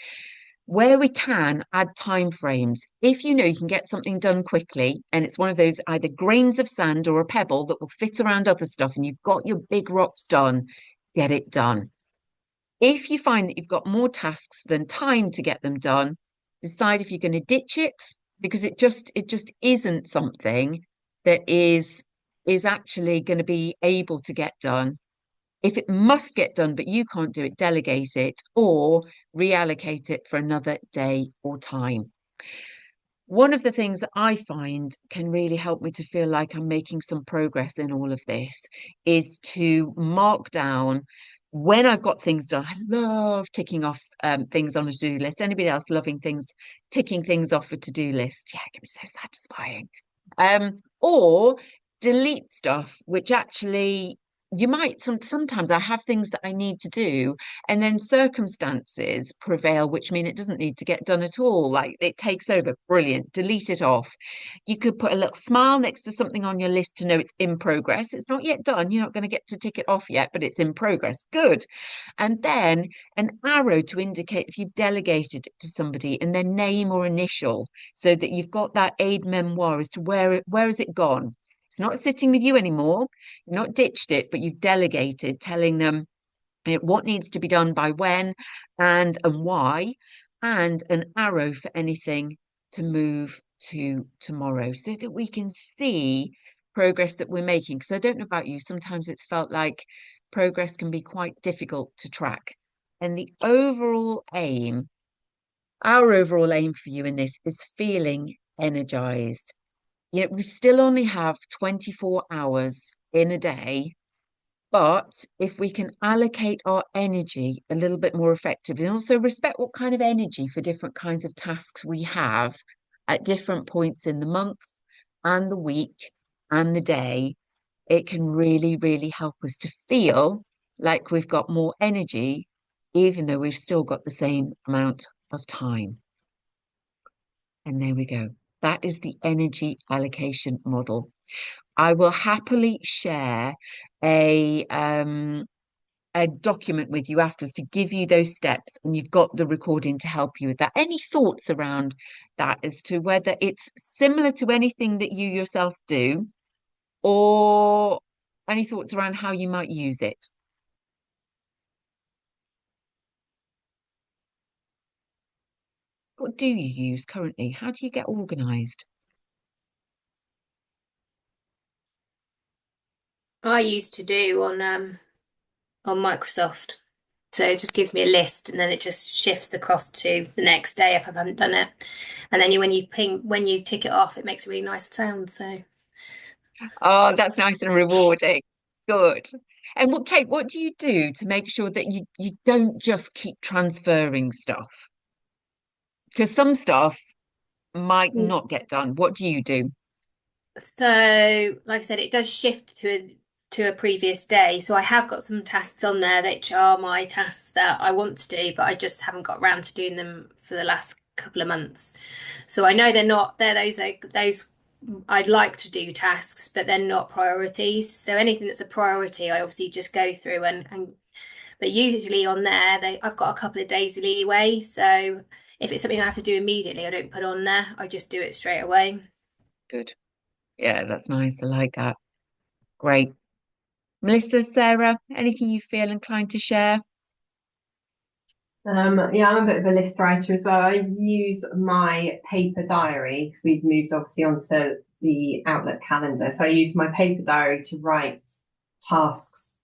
Where we can add time frames. If you know you can get something done quickly, and it's one of those either grains of sand or a pebble that will fit around other stuff, and you've got your big rocks done, get it done. If you find that you've got more tasks than time to get them done, decide if you're going to ditch it because it just isn't something that is actually going to be able to get done. If it must get done, but you can't do it, delegate it or reallocate it for another day or time. One of the things that I find can really help me to feel like I'm making some progress in all of this is to mark down when I've got things done. I love ticking off things on a to-do list. Anybody else loving things, ticking things off a to-do list? Yeah, it can be so satisfying. Or delete stuff, which actually you might sometimes I have things that I need to do, and then circumstances prevail, which mean it doesn't need to get done at all. Like it takes over. Brilliant. Delete it off. You could put a little smile next to something on your list to know it's in progress. It's not yet done. You're not going to get to tick it off yet, but it's in progress. Good. And then an arrow to indicate if you've delegated it to somebody and their name or initial, so that you've got that aide memoire as to where has it gone. It's not sitting with you anymore. You've not ditched it, but you've delegated, telling them what needs to be done by when and why, and an arrow for anything to move to tomorrow so that we can see progress that we're making. Because I don't know about you, sometimes it's felt like progress can be quite difficult to track. And our overall aim for you in this is feeling energized. We still only have 24 hours in a day, but if we can allocate our energy a little bit more effectively and also respect what kind of energy for different kinds of tasks we have at different points in the month and the week and the day, it can really, really help us to feel like we've got more energy, even though we've still got the same amount of time. And there we go. That is the energy allocation model. I will happily share a document with you afterwards to give you those steps, and you've got the recording to help you with that. Any thoughts around that as to whether it's similar to anything that you yourself do, or any thoughts around how you might use it? What do you use currently? How do you get organized? I used to do on Microsoft. So it just gives me a list and then it just shifts across to the next day if I haven't done it. And then when you tick it off, it makes a really nice sound. So Oh, that's nice and rewarding. Good. And Kate, what do you do to make sure that you don't just keep transferring stuff? Because some stuff might not get done. What do you do? So, like I said, it does shift to a previous day. So I have got some tasks on there that are my tasks that I want to do, but I just haven't got around to doing them for the last couple of months. So I know they're those I'd like to do tasks, but they're not priorities. So anything that's a priority, I obviously just go through and but usually on there, I've got a couple of days leeway. So if it's something I have to do immediately, I don't put on there. I just do it straight away. Good. Yeah, that's nice. I like that. Great. Melissa, Sarah, anything you feel inclined to share? Yeah, I'm a bit of a list writer as well. I use my paper diary because we've moved obviously onto the Outlook calendar. So I use my paper diary to write tasks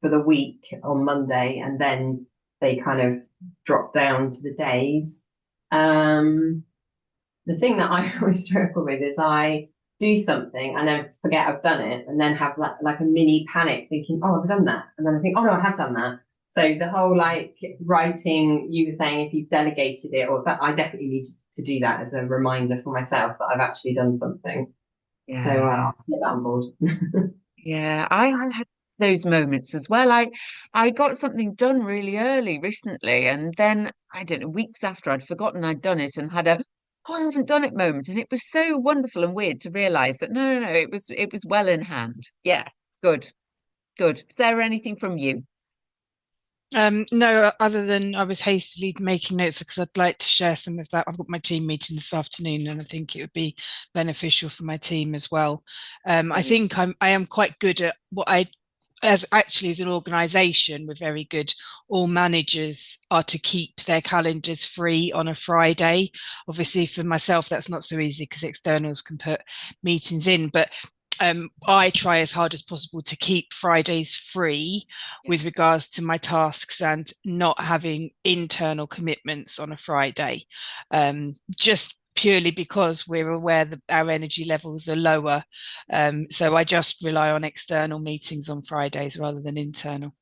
for the week on Monday, and then they kind of drop down to the days. The thing that I always struggle with is I do something and then forget I've done it, and then have like a mini panic thinking, oh, I've done that. And then I think, oh no, I have done that. So the whole like writing, you were saying if you've delegated it, or that I definitely need to do that as a reminder for myself that I've actually done something. So I'll get that on board. Yeah, I had those moments as well. I got something done really early recently, and then I don't know, weeks after I'd forgotten I'd done it and had a oh, I haven't done it moment. And it was so wonderful and weird to realize that no, it was well in hand. Yeah, good, good. Is there anything from you? No, other than I was hastily making notes because I'd like to share some of that. I've got my team meeting this afternoon, and I think it would be beneficial for my team as well. I think I am quite good at what I as actually as an organization, we're very good. All managers are to keep their calendars free on a Friday. Obviously, for myself, that's not so easy because externals can put meetings in, but I try as hard as possible to keep Fridays free with regards to my tasks and not having internal commitments on a Friday. Just purely because we're aware that our energy levels are lower. So I just rely on external meetings on Fridays rather than internal.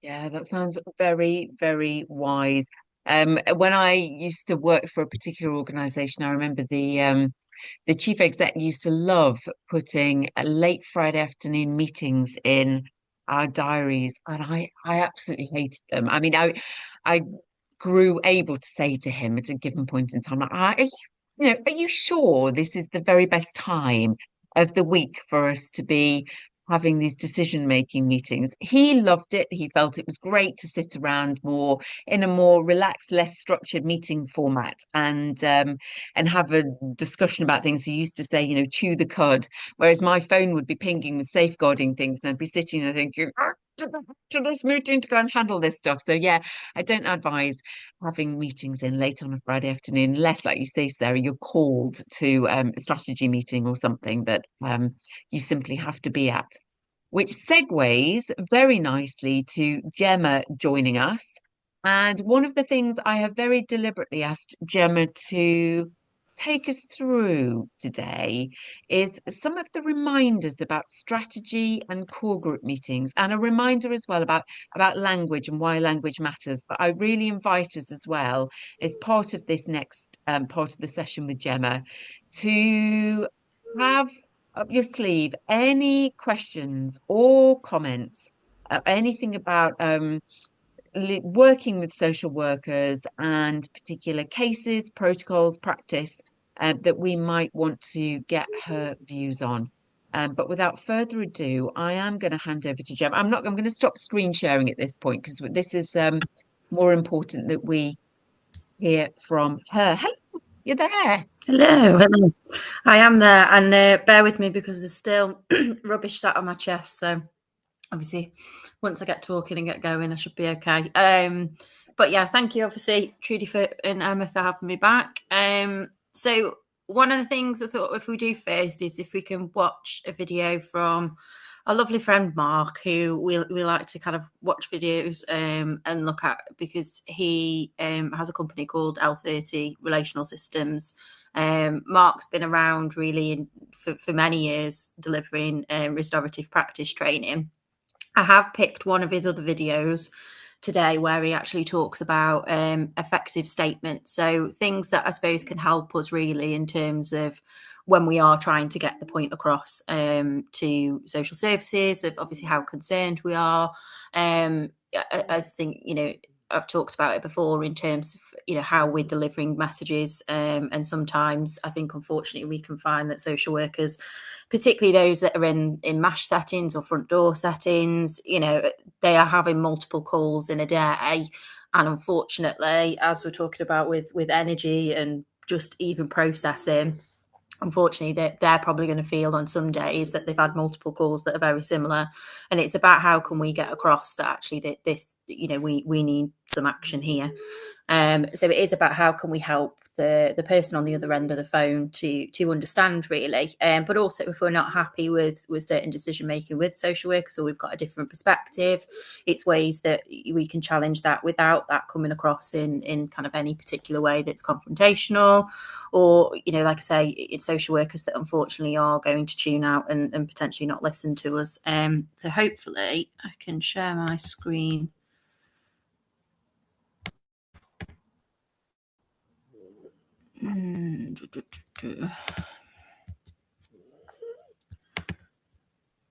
Yeah, that sounds very, very wise. When I used to work for a particular organization, I remember the chief exec used to love putting late Friday afternoon meetings in our diaries, and I absolutely hated them. I mean, I grew able to say to him at a given point in time, like, are you sure this is the very best time of the week for us to be having these decision-making meetings? He loved it. He felt it was great to sit around more in a more relaxed, less structured meeting format and have a discussion about things. He used to say, chew the cud, whereas my phone would be pinging with safeguarding things, and I'd be sitting there thinking, to this meeting to go and handle this stuff. So yeah, I don't advise having meetings in late on a Friday afternoon, unless, like you say, Sarah, you're called to a strategy meeting or something that you simply have to be at. Which segues very nicely to Gemma joining us. And one of the things I have very deliberately asked Gemma to take us through today is some of the reminders about strategy and core group meetings, and a reminder as well about language and why language matters. But I really invite us as well, as part of this next part of the session with Gemma, to have up your sleeve any questions or comments, anything about working with social workers and particular cases, protocols, practice that we might want to get her views on. But without further ado, I am going to hand over to Gem. I'm going to stop screen sharing at this point because this is more important that we hear from her. Hello, you're there. Hello, hello. I am there, and bear with me because there's still rubbish sat on my chest. So obviously, once I get talking and get going, I should be okay. But yeah, thank you, obviously, Trudy and Emma for having me back. So one of the things I thought if we do first is if we can watch a video from our lovely friend Mark, who we like to kind of watch videos and look at because he has a company called L30 Relational Systems. Mark's been around really for many years delivering restorative practice training. I have picked one of his other videos today where he actually talks about effective statements. So things that I suppose can help us really in terms of when we are trying to get the point across to social services of obviously how concerned we are. I think, I've talked about it before in terms of, how we're delivering messages. And sometimes I think, unfortunately, we can find that social workers, particularly those that are in MASH settings or front door settings, they are having multiple calls in a day. And unfortunately, as we're talking about with energy and just even processing, unfortunately, they're probably going to feel on some days that they've had multiple calls that are very similar. And it's about how can we get across that actually that this, we need some action here. So it is about how can we help the person on the other end of the phone to understand really, but also if we're not happy with certain decision making with social workers, or we've got a different perspective, it's ways that we can challenge that without that coming across in kind of any particular way that's confrontational, or like I say, it's social workers that unfortunately are going to tune out and potentially not listen to us. So hopefully I can share my screen.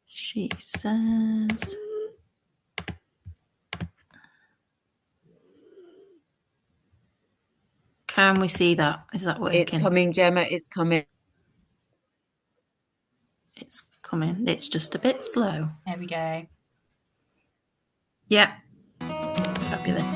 She says, can we see that? Is that working? It's coming, Gemma, it's coming. It's coming. It's just a bit slow. There we go. Yeah. Fabulous.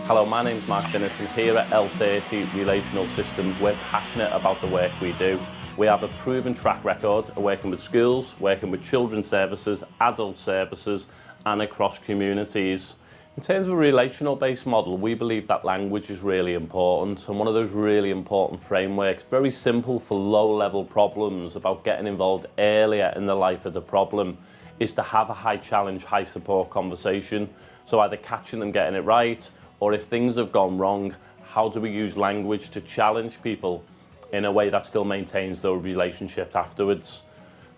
Hello, my name's Mark Finnis, and here at L30 Relational Systems, we're passionate about the work we do. We have a proven track record of working with schools, working with children's services, adult services, and across communities. In terms of a relational-based model, we believe that language is really important, and one of those really important frameworks, very simple for low-level problems about getting involved earlier in the life of the problem, is to have a high challenge, high support conversation. So either catching them getting it right, or if things have gone wrong, how do we use language to challenge people in a way that still maintains those relationships afterwards?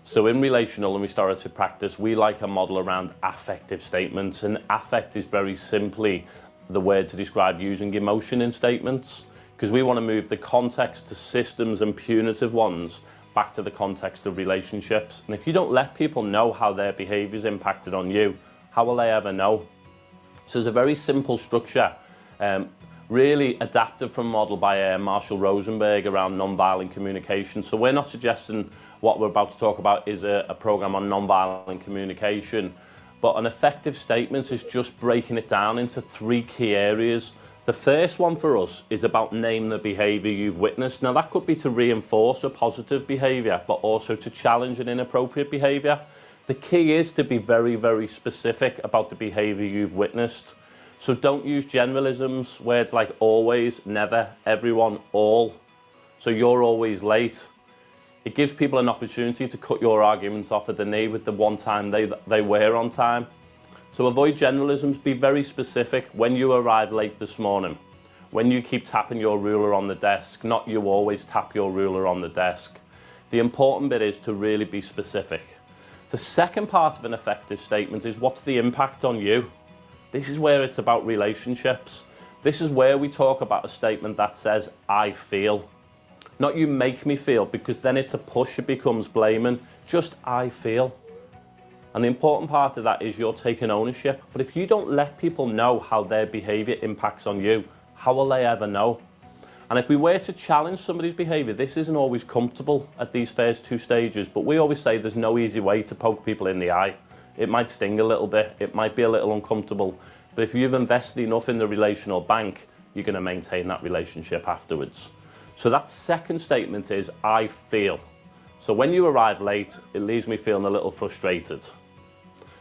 So in relational and restorative practice, we like a model around affective statements, and affect is very simply the word to describe using emotion in statements, because we want to move the context to systems and punitive ones back to the context of relationships. And if you don't let people know how their behaviour is impacted on you, how will they ever know? So there's a very simple structure, really adapted from a model by Marshall Rosenberg around non-violent communication. So we're not suggesting what we're about to talk about is a program on non-violent communication, but an effective statement is just breaking it down into 3 key areas. The first one for us is about name the behaviour you've witnessed. Now that could be to reinforce a positive behaviour, but also to challenge an inappropriate behaviour. The key is to be very, very specific about the behaviour you've witnessed. So don't use generalisms, words like always, never, everyone, all. So you're always late. It gives people an opportunity to cut your arguments off at the knee with the one time they were on time. So avoid generalisms, be very specific. When you arrived late this morning, when you keep tapping your ruler on the desk, not you always tap your ruler on the desk. The important bit is to really be specific. The second part of an effective statement is what's the impact on you? This is where it's about relationships. This is where we talk about a statement that says, I feel. Not you make me feel, because then it's a push, it becomes blaming. Just I feel. And the important part of that is you're taking ownership. But if you don't let people know how their behaviour impacts on you, how will they ever know? And if we were to challenge somebody's behaviour, this isn't always comfortable at these first 2 stages, but we always say there's no easy way to poke people in the eye. It might sting a little bit, it might be a little uncomfortable, but if you've invested enough in the relational bank, you're going to maintain that relationship afterwards. So that second statement is, I feel. So when you arrive late, it leaves me feeling a little frustrated.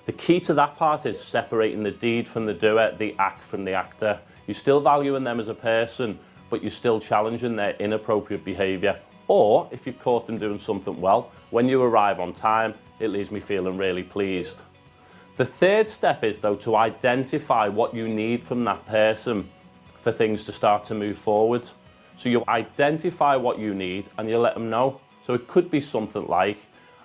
The key to that part is separating the deed from the doer, the act from the actor. You're still valuing them as a person, but you're still challenging their inappropriate behaviour. Or, if you've caught them doing something well, when you arrive on time, it leaves me feeling really pleased. The third step is, though, to identify what you need from that person for things to start to move forward. So you identify what you need and you let them know. So it could be something like,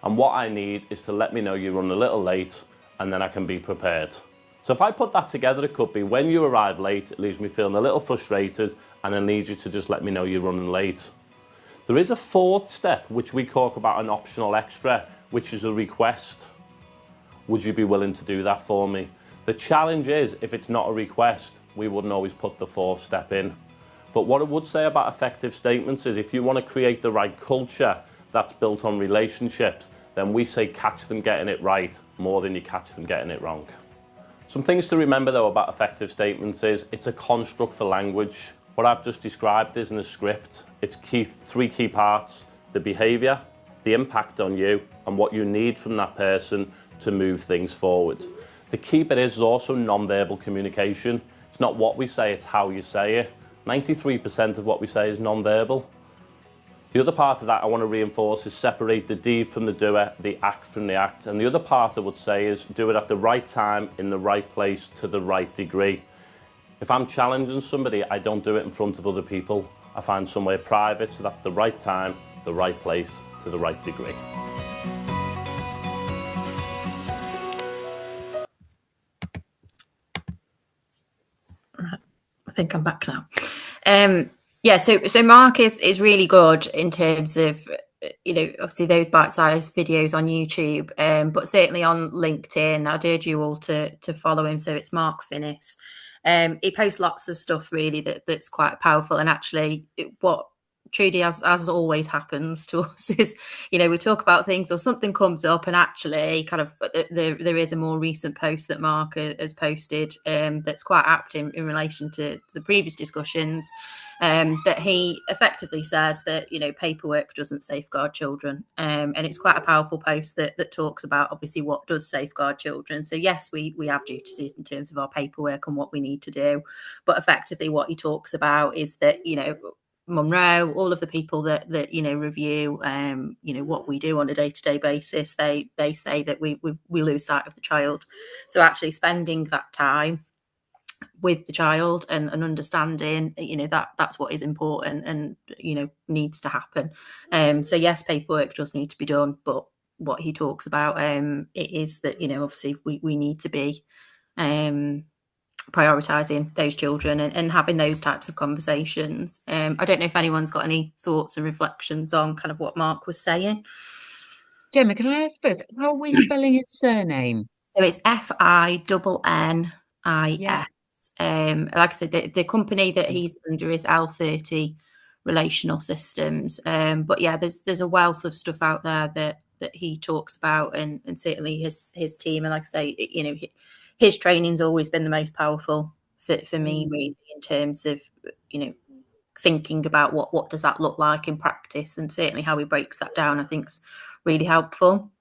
and what I need is to let me know you run a little late, and then I can be prepared. So if I put that together, it could be, when you arrive late, it leaves me feeling a little frustrated, and I need you to just let me know you're running late. There is a fourth step, which we talk about an optional extra, which is a request. Would you be willing to do that for me? The challenge is, if it's not a request, we wouldn't always put the fourth step in. But what I would say about effective statements is, if you want to create the right culture that's built on relationships, then we say catch them getting it right more than you catch them getting it wrong. Some things to remember, though, about effective statements is it's a construct for language. What I've just described isn't a script. It's three key parts: the behaviour, the impact on you, and what you need from that person to move things forward. The key bit is also non-verbal communication. It's not what we say, it's how you say it. 93% of what we say is non-verbal. The other part of that I want to reinforce is separate the deed from the doer, the act from the act. And the other part I would say is do it at the right time, in the right place, to the right degree. If I'm challenging somebody, I don't do it in front of other people. I find somewhere private, so that's the right time, the right place, to the right degree. I think I'm back now. Yeah, so Mark is really good in terms of, you know, obviously those bite-sized videos on YouTube, but certainly on LinkedIn. I'd urge you all to follow him. So it's Mark Finnis. He posts lots of stuff really that's quite powerful. And actually, what Trudy, as always happens to us, is, you know, we talk about things or something comes up, and actually kind of there is a more recent post that Mark has posted that's quite apt in relation to the previous discussions, that he effectively says that, you know, paperwork doesn't safeguard children, and it's quite a powerful post that talks about obviously what does safeguard children. So yes, we have duties in terms of our paperwork and what we need to do, but effectively what he talks about is that, you know, Monroe, all of the people that you know review you know what we do on a day-to-day basis, they say that we lose sight of the child. So actually spending that time with the child and understanding, you know, that's what is important and, you know, needs to happen. So yes, paperwork does need to be done, but what he talks about it is that, you know, obviously we need to be prioritizing those children and having those types of conversations. I don't know if anyone's got any thoughts and reflections on kind of what Mark was saying. Gemma, can I ask first, how are we spelling his surname? So it's Finnis. Yeah. Like I said, the company that he's under is L30 Relational Systems. But yeah, there's a wealth of stuff out there that he talks about, and certainly his team. And like I say, you know, his training's always been the most powerful for me, really, in terms of, you know, thinking about what does that look like in practice, and certainly how he breaks that down, I think is really helpful.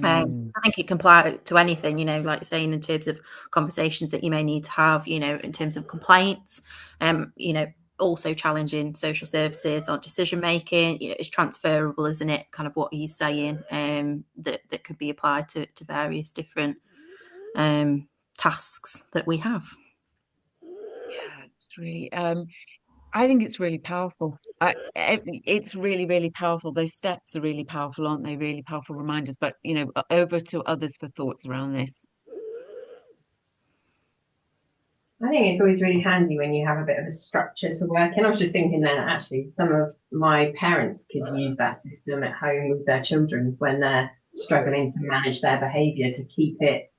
I think it can apply to anything, you know, like saying in terms of conversations that you may need to have, you know, in terms of complaints, you know, also challenging social services on decision making, you know, it's transferable, isn't it? Kind of what he's saying, that could be applied to various different tasks that we have. Yeah, it's really I think it's really powerful. It's really, really powerful. Those steps are really powerful, aren't they? Really powerful reminders. But, you know, over to others for thoughts around this. I think it's always really handy when you have a bit of a structure to work in. I was just thinking then, actually, some of my parents could use that system at home with their children when they're struggling to manage their behaviour, to keep it.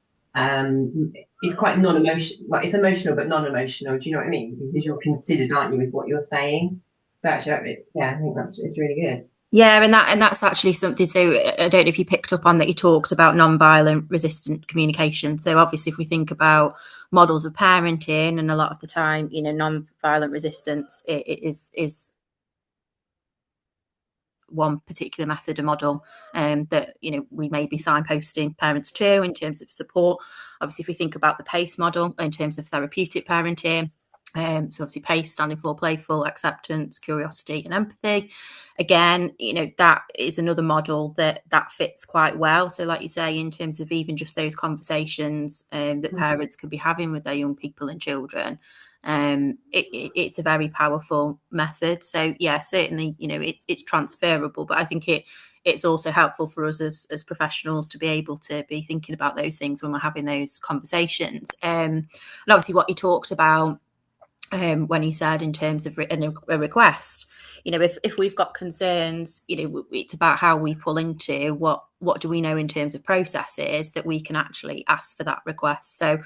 It's quite non-emotional. Well, it's emotional but non-emotional. Do you know what I mean? Because you're considered, aren't you, with what you're saying? So actually, yeah, I think it's really good. Yeah, and that's actually something. So I don't know if you picked up on that. You talked about non-violent resistant communication. So obviously, if we think about models of parenting, and a lot of the time, you know, non-violent resistance is one particular method or model that, you know, we may be signposting parents to in terms of support. Obviously, if we think about the PACE model in terms of therapeutic parenting. So obviously PACE standing for playful, acceptance, curiosity and empathy. Again, you know, that is another model that fits quite well. So like you say, in terms of even just those conversations that parents can be having with their young people and children, it's a very powerful method. So yeah, certainly, you know, it's transferable, but I think it's also helpful for us as professionals to be able to be thinking about those things when we're having those conversations. And obviously what you talked about when he said in terms of a request, you know, if we've got concerns, you know, it's about how we pull into what do we know in terms of processes that we can actually ask for that request. So,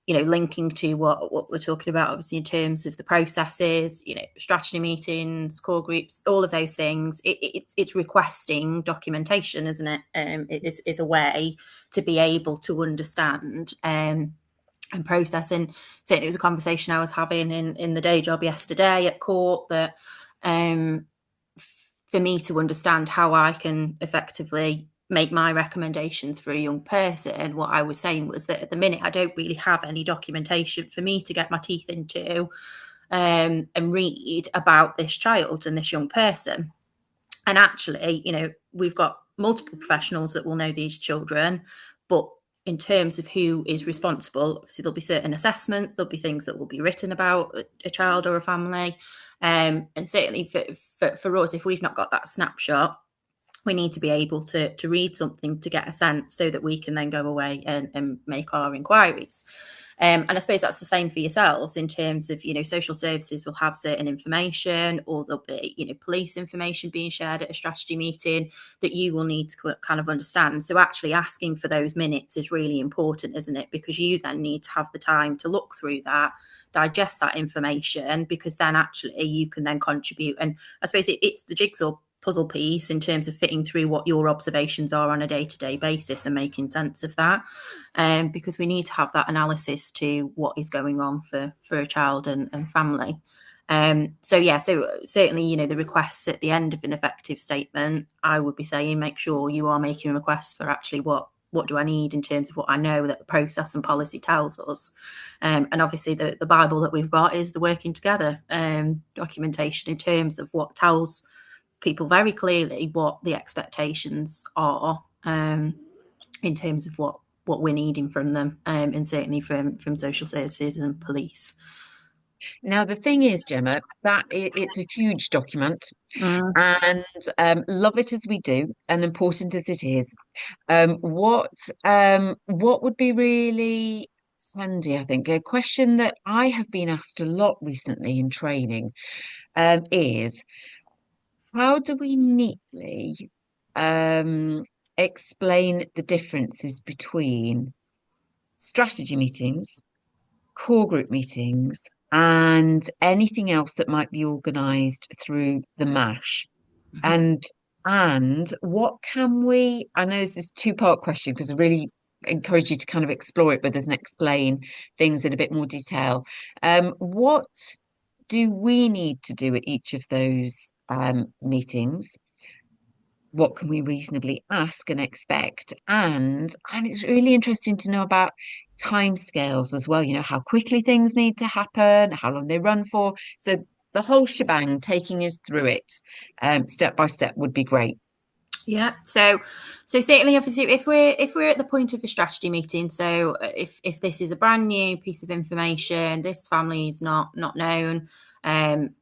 you know, linking to what we're talking about, obviously, in terms of the processes, you know, strategy meetings, core groups, all of those things, it's requesting documentation, isn't it? It is a way to be able to understand process. And certainly it was a conversation I was having in the day job yesterday at court, that for me to understand how I can effectively make my recommendations for a young person, what I was saying was that at the minute I don't really have any documentation for me to get my teeth into and read about this child and this young person. And actually, you know, we've got multiple professionals that will know these children, but in terms of who is responsible, obviously there'll be certain assessments, there'll be things that will be written about a child or a family. And certainly for us, if we've not got that snapshot, we need to be able to read something to get a sense, so that we can then go away and make our inquiries. And I suppose that's the same for yourselves in terms of, you know, social services will have certain information, or there'll be, you know, police information being shared at a strategy meeting that you will need to kind of understand. So actually asking for those minutes is really important, isn't it? Because you then need to have the time to look through that, digest that information, because then actually you can then contribute. And I suppose it's the jigsaw puzzle piece in terms of fitting through what your observations are on a day-to-day basis and making sense of that, because we need to have that analysis to what is going on for a child and family. So certainly, you know, the requests at the end of an effective statement, I would be saying make sure you are making requests for actually what do I need in terms of what I know that the process and policy tells us. And obviously the Bible that we've got is the working together documentation in terms of what tells people very clearly what the expectations are in terms of what we're needing from them, and certainly from social services and police. Now, the thing is, Gemma, that it's a huge document, and love it as we do, and important as it is, what would be really handy, I think, a question that I have been asked a lot recently in training, is how do we neatly explain the differences between strategy meetings, core group meetings, and anything else that might be organised through the MASH? And what can we, I know this is a two-part question because I really encourage you to kind of explore it with us and explain things in a bit more detail. What do we need to do at each of those meetings? What can we reasonably ask and expect? And it's really interesting to know about timescales as well, you know, how quickly things need to happen, how long they run for. So the whole shebang, taking us through it step by step would be great. Yeah, so certainly, obviously, if we're at the point of a strategy meeting, so if this is a brand new piece of information, this family is not known,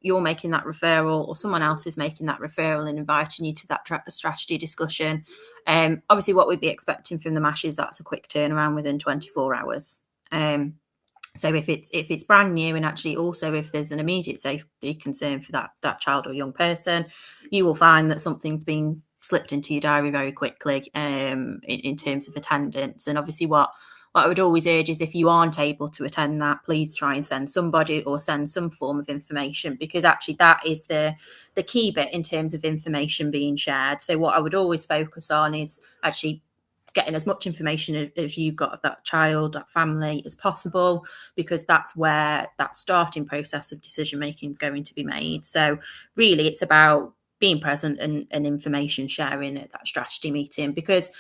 you're making that referral, or someone else is making that referral and inviting you to that strategy discussion. Obviously, what we'd be expecting from the MASH is that's a quick turnaround within 24 hours. So if it's brand new, and actually also if there's an immediate safety concern for that child or young person, you will find that something's been slipped into your diary very quickly in terms of attendance. And obviously what I would always urge is, if you aren't able to attend that, please try and send somebody or send some form of information, because actually that is the key bit in terms of information being shared. So what I would always focus on is actually getting as much information as you've got of that child, that family, as possible, because that's where that starting process of decision making is going to be made. So really it's about being present and information sharing at that strategy meeting, because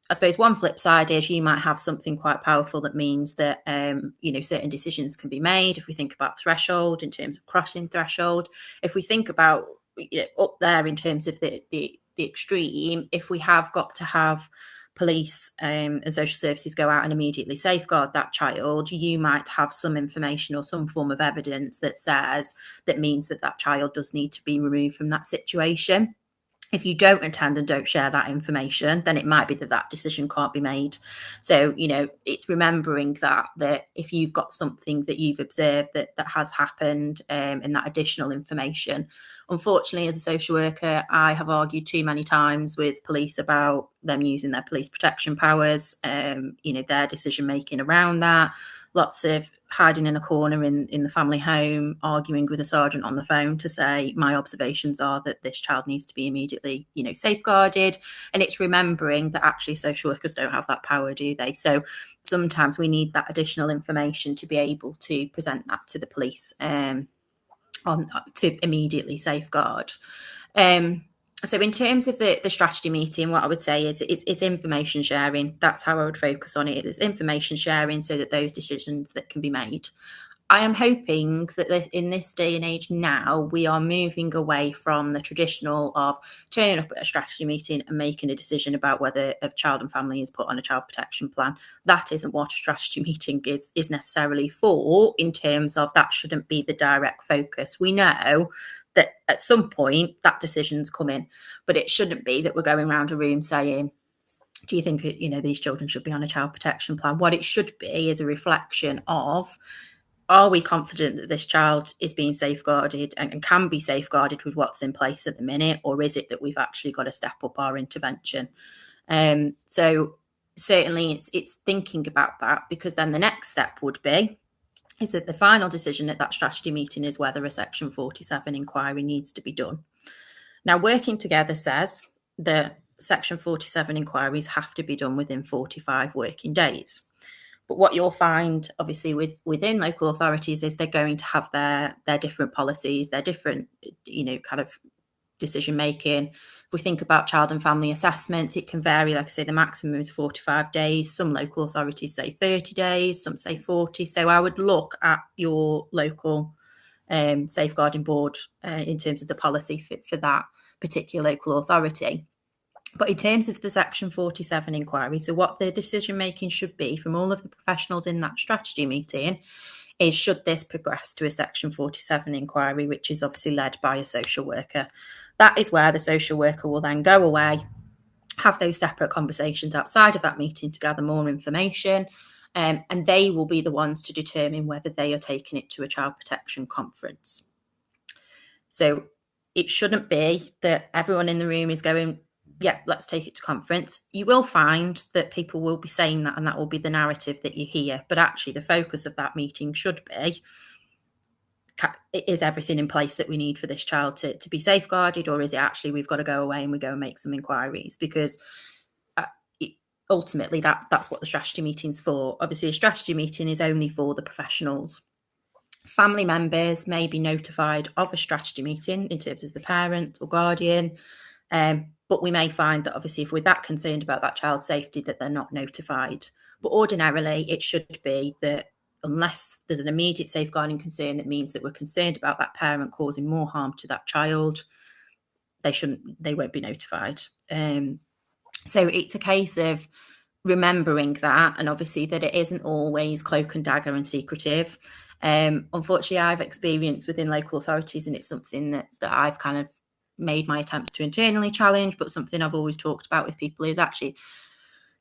I suppose one flip side is you might have something quite powerful that means that certain decisions can be made. If we think about threshold in terms of crossing threshold, if we think about up there in terms of the extreme, if we have got to have police and social services go out and immediately safeguard that child, you might have some information or some form of evidence that means that child does need to be removed from that situation. If you don't attend and don't share that information, then it might be that decision can't be made. So, it's remembering that if you've got something that you've observed that has happened, and that additional information, unfortunately, as a social worker, I have argued too many times with police about them using their police protection powers, their decision making around that, lots of hiding in a corner in the family home, arguing with a sergeant on the phone to say, my observations are that this child needs to be immediately, safeguarded. And it's remembering that actually social workers don't have that power, do they? So sometimes we need that additional information to be able to present that to the police to immediately safeguard. So in terms of the strategy meeting, what I would say is it's information sharing. That's how I would focus on it. It's information sharing so that those decisions that can be made. I am hoping that in this day and age now, we are moving away from the traditional of turning up at a strategy meeting and making a decision about whether a child and family is put on a child protection plan. That isn't what a strategy meeting is necessarily for, in terms of that shouldn't be the direct focus. We know that at some point that decision's coming, but it shouldn't be that we're going around a room saying, do you think these children should be on a child protection plan? What it should be is a reflection of, are we confident that this child is being safeguarded and can be safeguarded with what's in place at the minute, or is it that we've actually got to step up our intervention? So certainly it's thinking about that, because then the next step would be is that the final decision at that strategy meeting is whether a Section 47 inquiry needs to be done. Now, Working Together says that Section 47 inquiries have to be done within 45 working days. But what you'll find, obviously, within local authorities is they're going to have their different policies, their different, kind of decision making. If we think about child and family assessment, it can vary. Like I say, the maximum is 45 days. Some local authorities say 30 days, some say 40. So I would look at your local safeguarding board in terms of the policy for that particular local authority. But in terms of the Section 47 inquiry, so what the decision making should be from all of the professionals in that strategy meeting is, should this progress to a Section 47 inquiry, which is obviously led by a social worker. That is where the social worker will then go away, have those separate conversations outside of that meeting to gather more information, and they will be the ones to determine whether they are taking it to a child protection conference. So it shouldn't be that everyone in the room is going, yeah, let's take it to conference. You will find that people will be saying that, and that will be the narrative that you hear. But actually, the focus of that meeting should be, is everything in place that we need for this child to be safeguarded, or is it actually we've got to go away and we go and make some inquiries? Because ultimately, that's what the strategy meeting's for. Obviously, a strategy meeting is only for the professionals. Family members may be notified of a strategy meeting in terms of the parent or guardian, but we may find that obviously if we're that concerned about that child's safety that they're not notified. But ordinarily it should be that unless there's an immediate safeguarding concern that means that we're concerned about that parent causing more harm to that child, they won't be notified. So it's a case of remembering that, and obviously that it isn't always cloak and dagger and secretive. Unfortunately, I've experienced within local authorities, and it's something that I've kind of made my attempts to internally challenge, but something I've always talked about with people is actually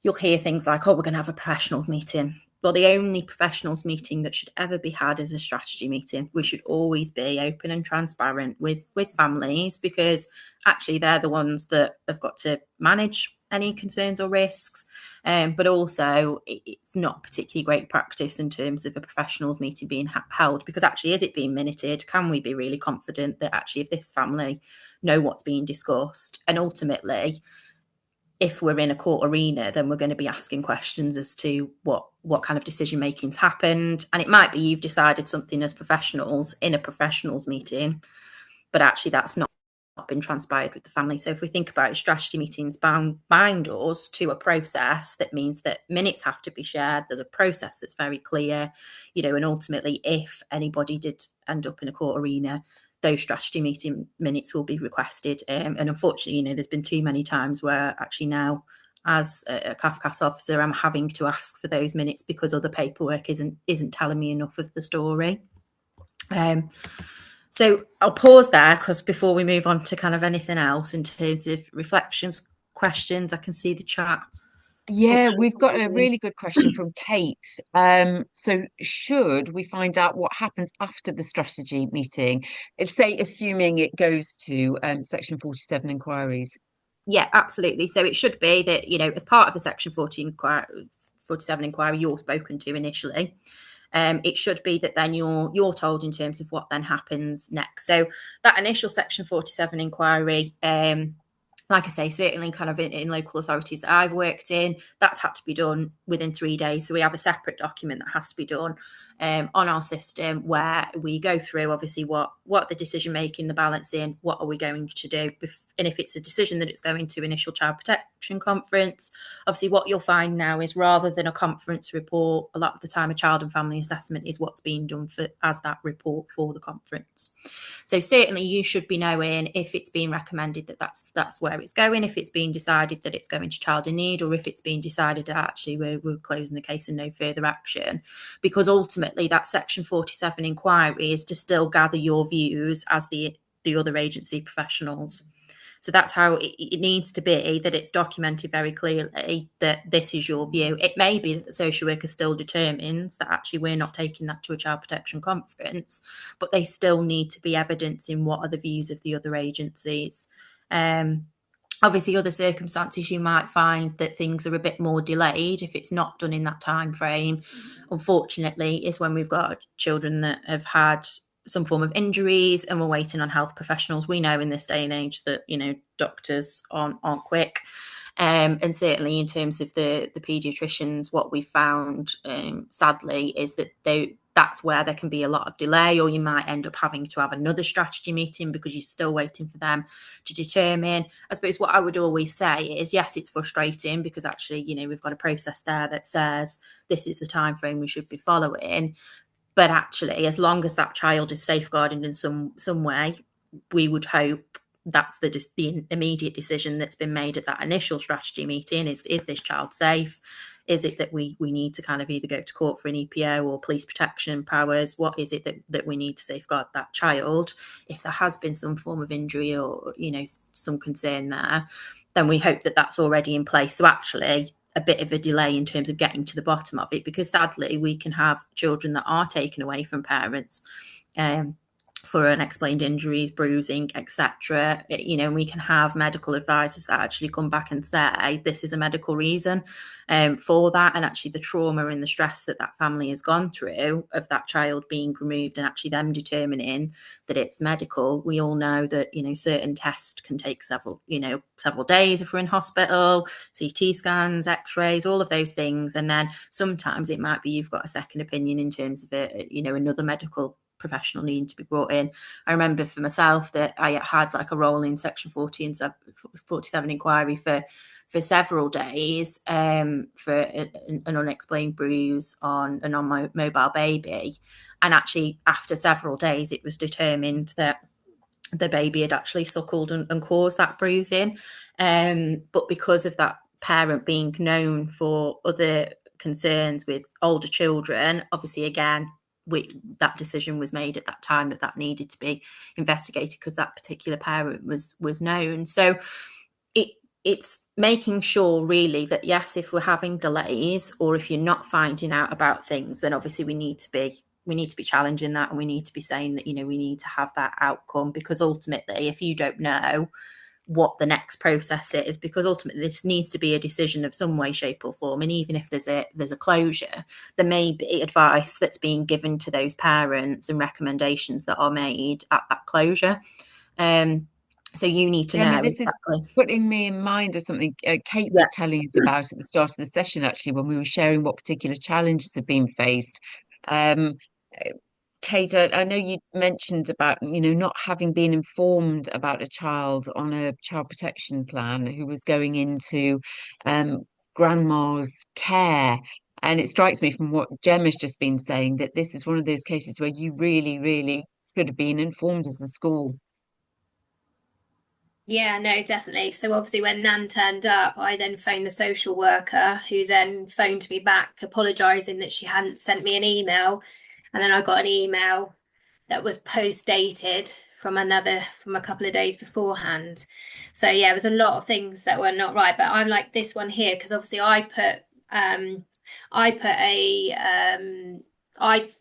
you'll hear things like, oh, we're going to have a professionals meeting. Well, the only professionals meeting that should ever be had is a strategy meeting. We should always be open and transparent with families, because actually they're the ones that have got to manage any concerns or risks. But also it's not particularly great practice in terms of a professionals meeting being held, because actually, is it being minuted? Can we be really confident that actually if this family know what's being discussed? And ultimately, if we're in a court arena, then we're going to be asking questions as to what kind of decision making's happened. And it might be you've decided something as professionals in a professionals meeting, but actually that's not been transpired with the family. So if we think about it, strategy meetings bind us to a process that means that minutes have to be shared. There's a process that's very clear, and ultimately if anybody did end up in a court arena, those strategy meeting minutes will be requested. And unfortunately, there's been too many times where actually now, as a CAFCAS officer, I'm having to ask for those minutes because other paperwork isn't telling me enough of the story. So I'll pause there, because before we move on to kind of anything else in terms of reflections, questions, I can see the chat. Yeah, we've got a really good question from Kate. So should we find out what happens after the strategy meeting? Say, assuming it goes to Section 47 inquiries. Yeah, absolutely. So it should be that, as part of the Section 47 inquiry you're spoken to initially. it should be that then you're told in terms of what then happens next. So that initial Section 47 inquiry, like I say, certainly kind of in local authorities that I've worked in, that's had to be done within 3 days. So we have a separate document that has to be done on our system, where we go through obviously what the decision making, the balancing, what are we going to do, and if it's a decision that it's going to initial child protection conference, obviously what you'll find now is, rather than a conference report, a lot of the time a child and family assessment is what's being done as that report for the conference. So certainly you should be knowing if it's being recommended that that's where it's going, if it's being decided that it's going to child in need, or if it's being decided that actually we're closing the case and no further action. Because ultimately that Section 47 inquiry is to still gather your views as the other agency professionals. So that's how it needs to be, that it's documented very clearly that this is your view. It may be that the social worker still determines that actually we're not taking that to a child protection conference, but they still need to be evidencing what are the views of the other agencies. Obviously, other circumstances you might find that things are a bit more delayed if it's not done in that time frame. Unfortunately, is when we've got children that have had some form of injuries and we're waiting on health professionals. We know in this day and age that, doctors aren't quick. And certainly in terms of the paediatricians, what we found, sadly, is that that's where there can be a lot of delay, or you might end up having to have another strategy meeting because you're still waiting for them to determine. I suppose what I would always say is, yes, it's frustrating because actually, we've got a process there that says this is the time frame we should be following. But actually, as long as that child is safeguarded in some way, we would hope that's the immediate decision that's been made at that initial strategy meeting. Is this child safe? Is it that we need to kind of either go to court for an EPO or police protection powers? What is it that we need to safeguard that child? If there has been some form of injury or, some concern there, then we hope that that's already in place. So actually, a bit of a delay in terms of getting to the bottom of it, because sadly we can have children that are taken away from parents for unexplained injuries, bruising, etc. We can have medical advisors that actually come back and say this is a medical reason for that, and actually the trauma and the stress that family has gone through of that child being removed and actually them determining that it's medical. We all know that certain tests can take several days if we're in hospital, CT scans, x-rays, all of those things, and then sometimes it might be you've got a second opinion in terms of another medical professional needing to be brought in. I remember for myself that I had like a role in Section 40 and 47 inquiry for several days for an unexplained bruise on a non-mobile baby, and actually after several days it was determined that the baby had actually suckled and caused that bruising, but because of that parent being known for other concerns with older children, obviously again that decision was made at that time that needed to be investigated because that particular parent was known. So it's making sure really that, yes, if we're having delays or if you're not finding out about things, then obviously we need to be challenging that, and we need to be saying that we need to have that outcome, because ultimately if you don't know what the next process is, because ultimately this needs to be a decision of some way, shape or form, and even if there's a closure, there may be advice that's being given to those parents and recommendations that are made at that closure. So you need to know. This exactly. Is putting me in mind of something Kate was telling us about at the start of the session, actually, when we were sharing what particular challenges have been faced. Kate, I know you mentioned about, not having been informed about a child on a child protection plan who was going into grandma's care. And it strikes me from what Gemma's just been saying that this is one of those cases where you really, really could have been informed as a school. Yeah, no, definitely. So obviously when Nan turned up, I then phoned the social worker, who then phoned me back apologising that she hadn't sent me an email. And then I got an email that was post-dated from a couple of days beforehand. So yeah, it was a lot of things that were not right. But I'm like this one here, because obviously I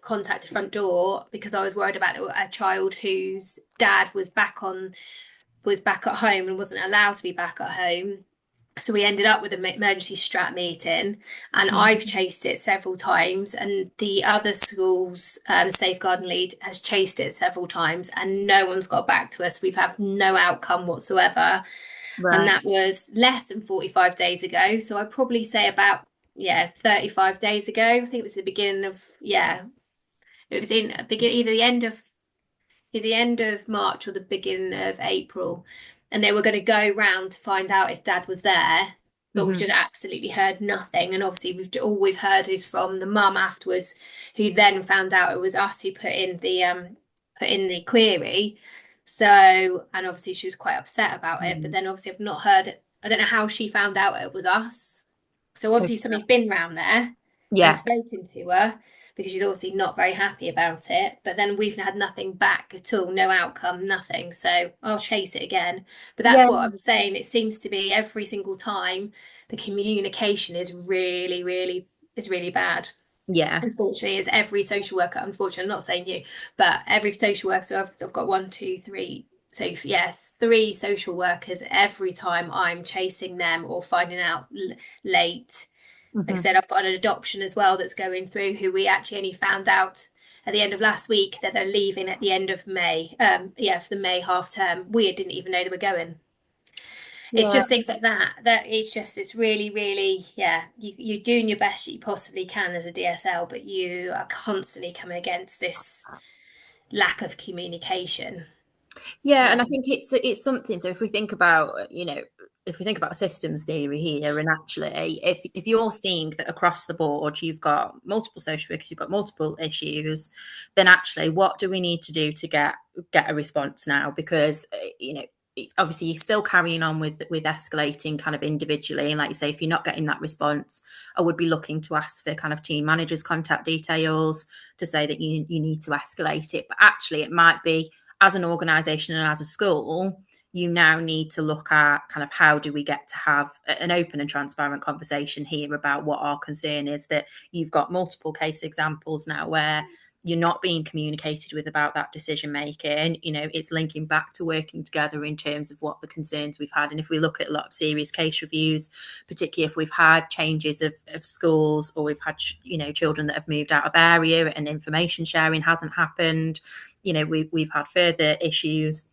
contacted front door because I was worried about a child whose dad was back at home and wasn't allowed to be back at home. So we ended up with an emergency strat meeting, and I've chased it several times, and the other school's safeguarding lead has chased it several times, and no one's got back to us. We've had no outcome whatsoever. Right. And that was less than 45 days ago. So I'd probably say about, 35 days ago. I think it was the beginning of, it was in either the end of March or the beginning of April. And they were going to go round to find out if Dad was there, but we've just absolutely heard nothing. And obviously all we've heard is from the mum afterwards, who then found out it was us who put in the query. So, and obviously she was quite upset about it, but then obviously I've not heard, I don't know how she found out it was us. So obviously somebody's been round there and spoken to her, because she's obviously not very happy about it. But then we've had nothing back at all, no outcome, nothing. So I'll chase it again. But that's what I'm saying. It seems to be every single time the communication is really, really bad. Yeah. Unfortunately, as every social worker, unfortunately, I'm not saying you, but every social worker, so I've got 1, 2, 3. So yeah, 3 social workers every time I'm chasing them or finding out late. Like I said, I've got an adoption as well that's going through, who we actually only found out at the end of last week that they're leaving at the end of May. For the May half term. We didn't even know they were going. It's just things like that. It's really, really, you're doing your best that you possibly can as a DSL, but you are constantly coming against this lack of communication. Yeah, and I think it's something. So if we think about, systems theory here, and actually, if you're seeing that across the board you've got multiple social workers, you've got multiple issues, then actually, what do we need to do to get a response now? Because obviously you're still carrying on with escalating kind of individually, and like you say, if you're not getting that response, I would be looking to ask for kind of team managers' contact details to say that you need to escalate it. But actually, it might be, as an organisation and as a school, you now need to look at kind of how do we get to have an open and transparent conversation here about what our concern is, that you've got multiple case examples now where you're not being communicated with about that decision making. It's linking back to working together in terms of what the concerns we've had. And if we look at a lot of serious case reviews, particularly if we've had changes of schools, or we've had children that have moved out of area and information sharing hasn't happened, we've had further issues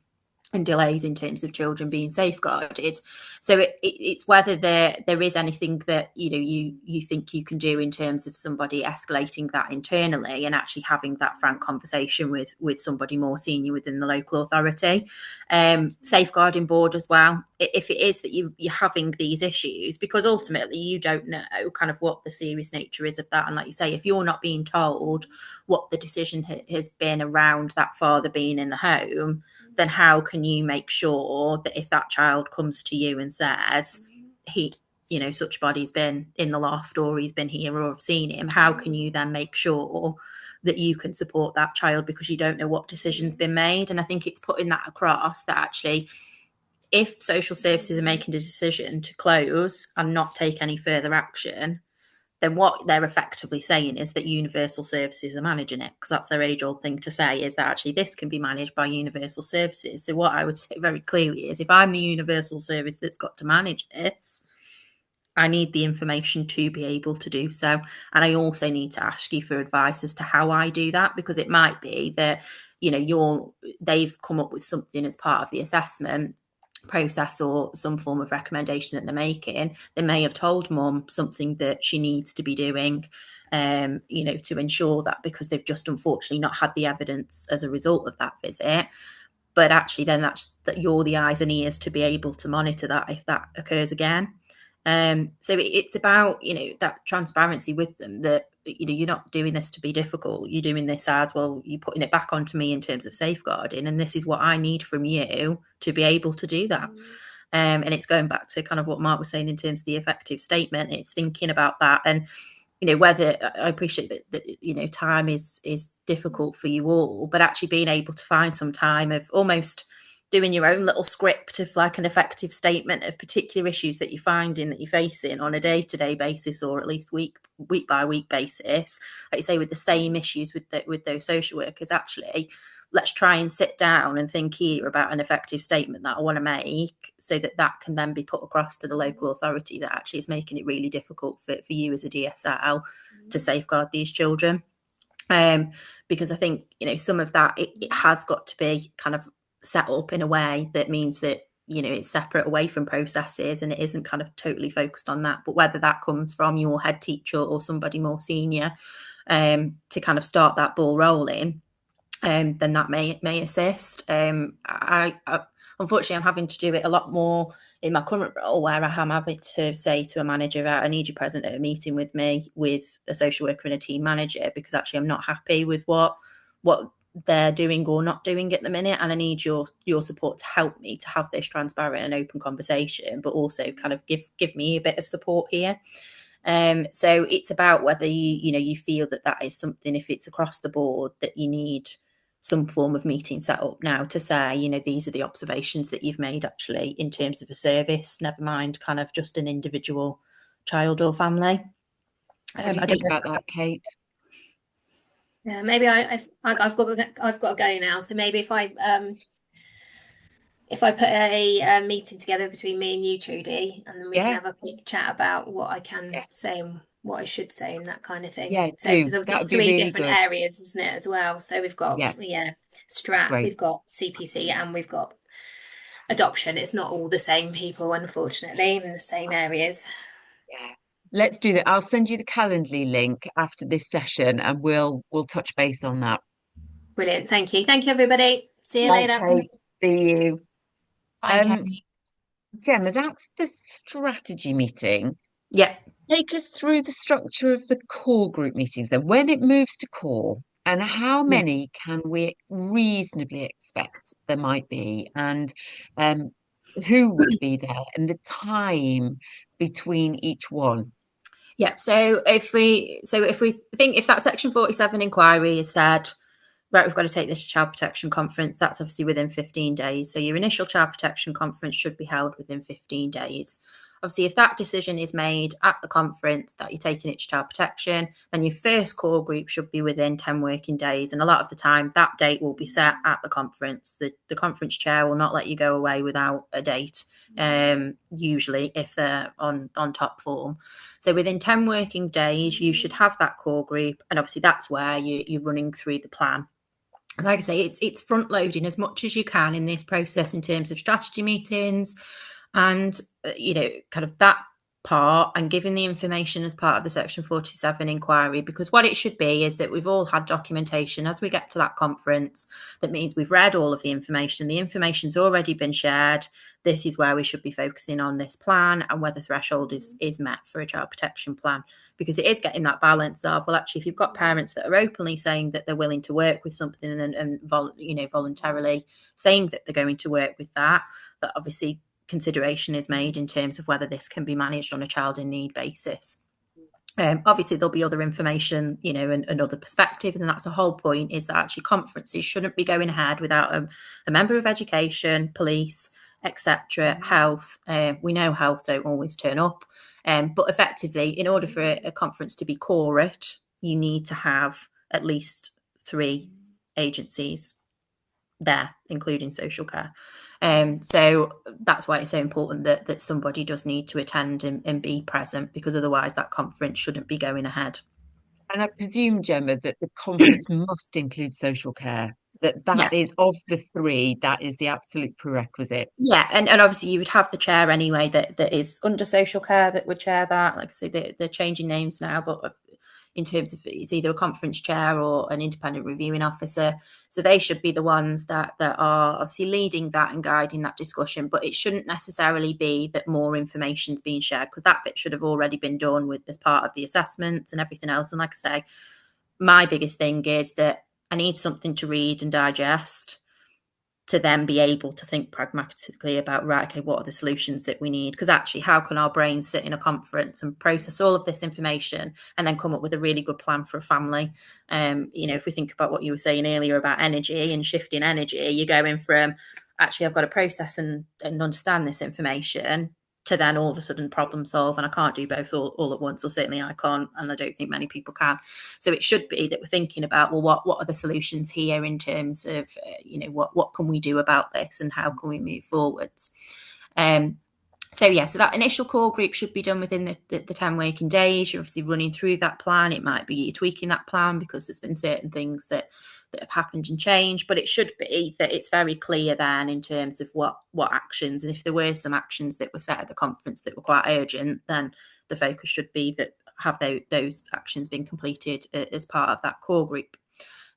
and delays in terms of children being safeguarded. So it's whether there is anything that you think you can do in terms of somebody escalating that internally and actually having that frank conversation with somebody more senior within the local authority. Safeguarding board as well, if it is that you're having these issues, because ultimately you don't know kind of what the serious nature is of that. And like you say, if you're not being told what the decision has been around that father being in the home, then how can you make sure that if that child comes to you and says such body's been in the loft, or he's been here, or I've seen him, how can you then make sure that you can support that child, because you don't know what decision's been made? And I think it's putting that across that actually, if social services are making a decision to close and not take any further action, then what they're effectively saying is that universal services are managing it, because that's their age-old thing to say, is that actually this can be managed by universal services. So what I would say very clearly is, if I'm the universal service that's got to manage this, I need the information to be able to do so. And I also need to ask you for advice as to how I do that, because it might be that, they've come up with something as part of the assessment process or some form of recommendation that they're making. They may have told mum something that she needs to be doing, to ensure that, because they've just unfortunately not had the evidence as a result of that visit. But actually then that's that you're the eyes and ears to be able to monitor that if that occurs again. So it's about, that transparency with them, that, you're not doing this to be difficult. You're doing this as, well, you're putting it back onto me in terms of safeguarding, and this is what I need from you to be able to do that. And it's going back to kind of what Mark was saying in terms of the effective statement. It's thinking about that, and whether, I appreciate that time is difficult for you all, but actually being able to find some time of almost doing your own little script of like an effective statement of particular issues that you're finding that you're facing on a day-to-day basis, or at least week by week basis, like you say, with the same issues with those social workers. Actually, let's try and sit down and think here about an effective statement that I want to make, so that can then be put across to the local authority that actually is making it really difficult for you as a DSL to safeguard these children. Because I think, some of that, it has got to be kind of set up in a way that means that, it's separate away from processes, and it isn't kind of totally focused on that. But whether that comes from your head teacher or somebody more senior to kind of start that ball rolling, then that may assist. I unfortunately, I'm having to do it a lot more in my current role, where I'm having to say to a manager, I need you present at a meeting with me, with a social worker and a team manager, because actually I'm not happy with what they're doing or not doing at the minute, and I need your support to help me to have this transparent and open conversation, but also kind of give me a bit of support here. So it's about whether you feel that is something, if it's across the board, that you need some form of meeting set up now to say, these are the observations that you've made actually in terms of a service, never mind kind of just an individual child or family. What do you think about that, Kate? Yeah, maybe I've got to go now. So maybe if I put a meeting together between me and you, Trudy, and then we can have a quick chat about what I can say and what I should say and that kind of thing. Yeah, so because obviously it's three different areas, isn't it, as well? So we've got Strat, we've got CPC, and we've got adoption. It's not all the same people, unfortunately, in the same areas. Yeah. Let's do that. I'll send you the Calendly link after this session, and we'll touch base on that. Brilliant. Thank you. Thank you, everybody. See you later. See you. Bye, Gemma, that's the strategy meeting. Yeah. Take us through the structure of the core group meetings then, when it moves to core, and how many can we reasonably expect there might be, and who would be there, and the time between each one. Yeah. So if we think, if that section 47 inquiry is said, right, we've got to take this to child protection conference, that's obviously within 15 days. So your initial child protection conference should be held within 15 days. Obviously, if that decision is made at the conference that you're taking it to child protection, then your first core group should be within 10 working days. And a lot of the time, that date will be set at the conference. The conference chair will not let you go away without a date, usually, if they're on top form. So within 10 working days, you should have that core group. And obviously, that's where you're running through the plan. Like I say, it's front loading as much as you can in this process in terms of strategy meetings and, kind of that part, and giving the information as part of the section 47 inquiry, because what it should be is that we've all had documentation as we get to that conference. That means we've read all of the information's already been shared. This is where we should be focusing on this plan and whether threshold is met for a child protection plan, because it is getting that balance of, well, actually, if you've got parents that are openly saying that they're willing to work with something and voluntarily saying that they're going to work with that obviously consideration is made in terms of whether this can be managed on a child in need basis. Obviously, there'll be other information, and another perspective, and that's the whole point, is that actually conferences shouldn't be going ahead without a member of education, police, etc., health. We know health don't always turn up, but effectively, in order for a conference to be correct, you need to have at least 3 agencies there, including social care. So that's why it's so important that somebody does need to attend and be present, because otherwise that conference shouldn't be going ahead. And I presume, Gemma, that the conference must include social care. That is, of the 3, that is the absolute prerequisite. Yeah, and obviously you would have the chair anyway that is under social care that would chair that. Like I say, they're changing names now, but in terms of, it's either a conference chair or an independent reviewing officer. So they should be the ones that are obviously leading that and guiding that discussion. But it shouldn't necessarily be that more information's being shared, because that bit should have already been done with as part of the assessments and everything else. And like I say, my biggest thing is that I need something to read and digest to then be able to think pragmatically about, right, okay, what are the solutions that we need? Because actually, how can our brains sit in a conference and process all of this information and then come up with a really good plan for a family? If we think about what you were saying earlier about energy and shifting energy, you're going from, actually I've got to process and understand this information to then all of a sudden problem solve, and I can't do both all at once, or certainly I can't, and I don't think many people can. So it should be that we're thinking about, well, what are the solutions here in terms of what can we do about this, and how can we move forwards. So that initial core group should be done within the 10 working days. You're obviously running through that plan. It might be you're tweaking that plan because there's been certain things that have happened and changed, but it should be that it's very clear then in terms of what actions, and if there were some actions that were set at the conference that were quite urgent, then the focus should be that have those actions been completed as part of that core group.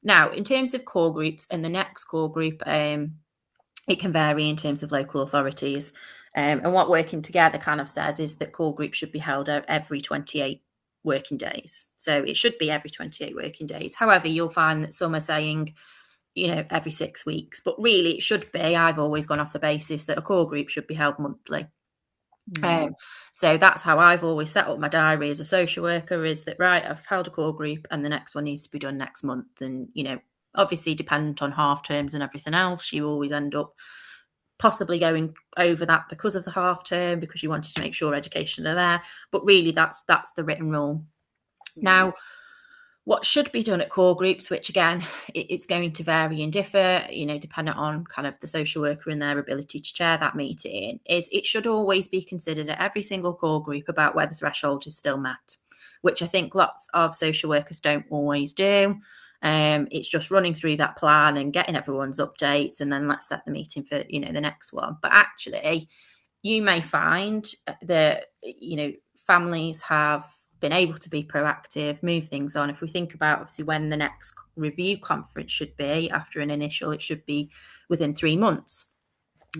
Now, in terms of core groups and the next core group, it can vary in terms of local authorities. And what working together kind of says is that core groups should be held every 28 working days. So it should be every 28 working days. However, you'll find that some are saying, every 6 weeks, but really it should be, I've always gone off the basis that a core group should be held monthly. So that's how I've always set up my diary as a social worker, is that, right, I've held a core group and the next one needs to be done next month. And, obviously dependent on half terms and everything else, you always end up possibly going over that because of the half term, because you wanted to make sure education are there. But really that's the written rule. Now, what should be done at core groups, which again, it's going to vary and differ, dependent on kind of the social worker and their ability to chair that meeting, is it should always be considered at every single core group about whether threshold is still met, which I think lots of social workers don't always do. It's just running through that plan and getting everyone's updates, and then let's set the meeting for, the next one. But actually, you may find that, families have been able to be proactive, move things on. If we think about obviously when the next review conference should be after an initial, it should be within 3 months.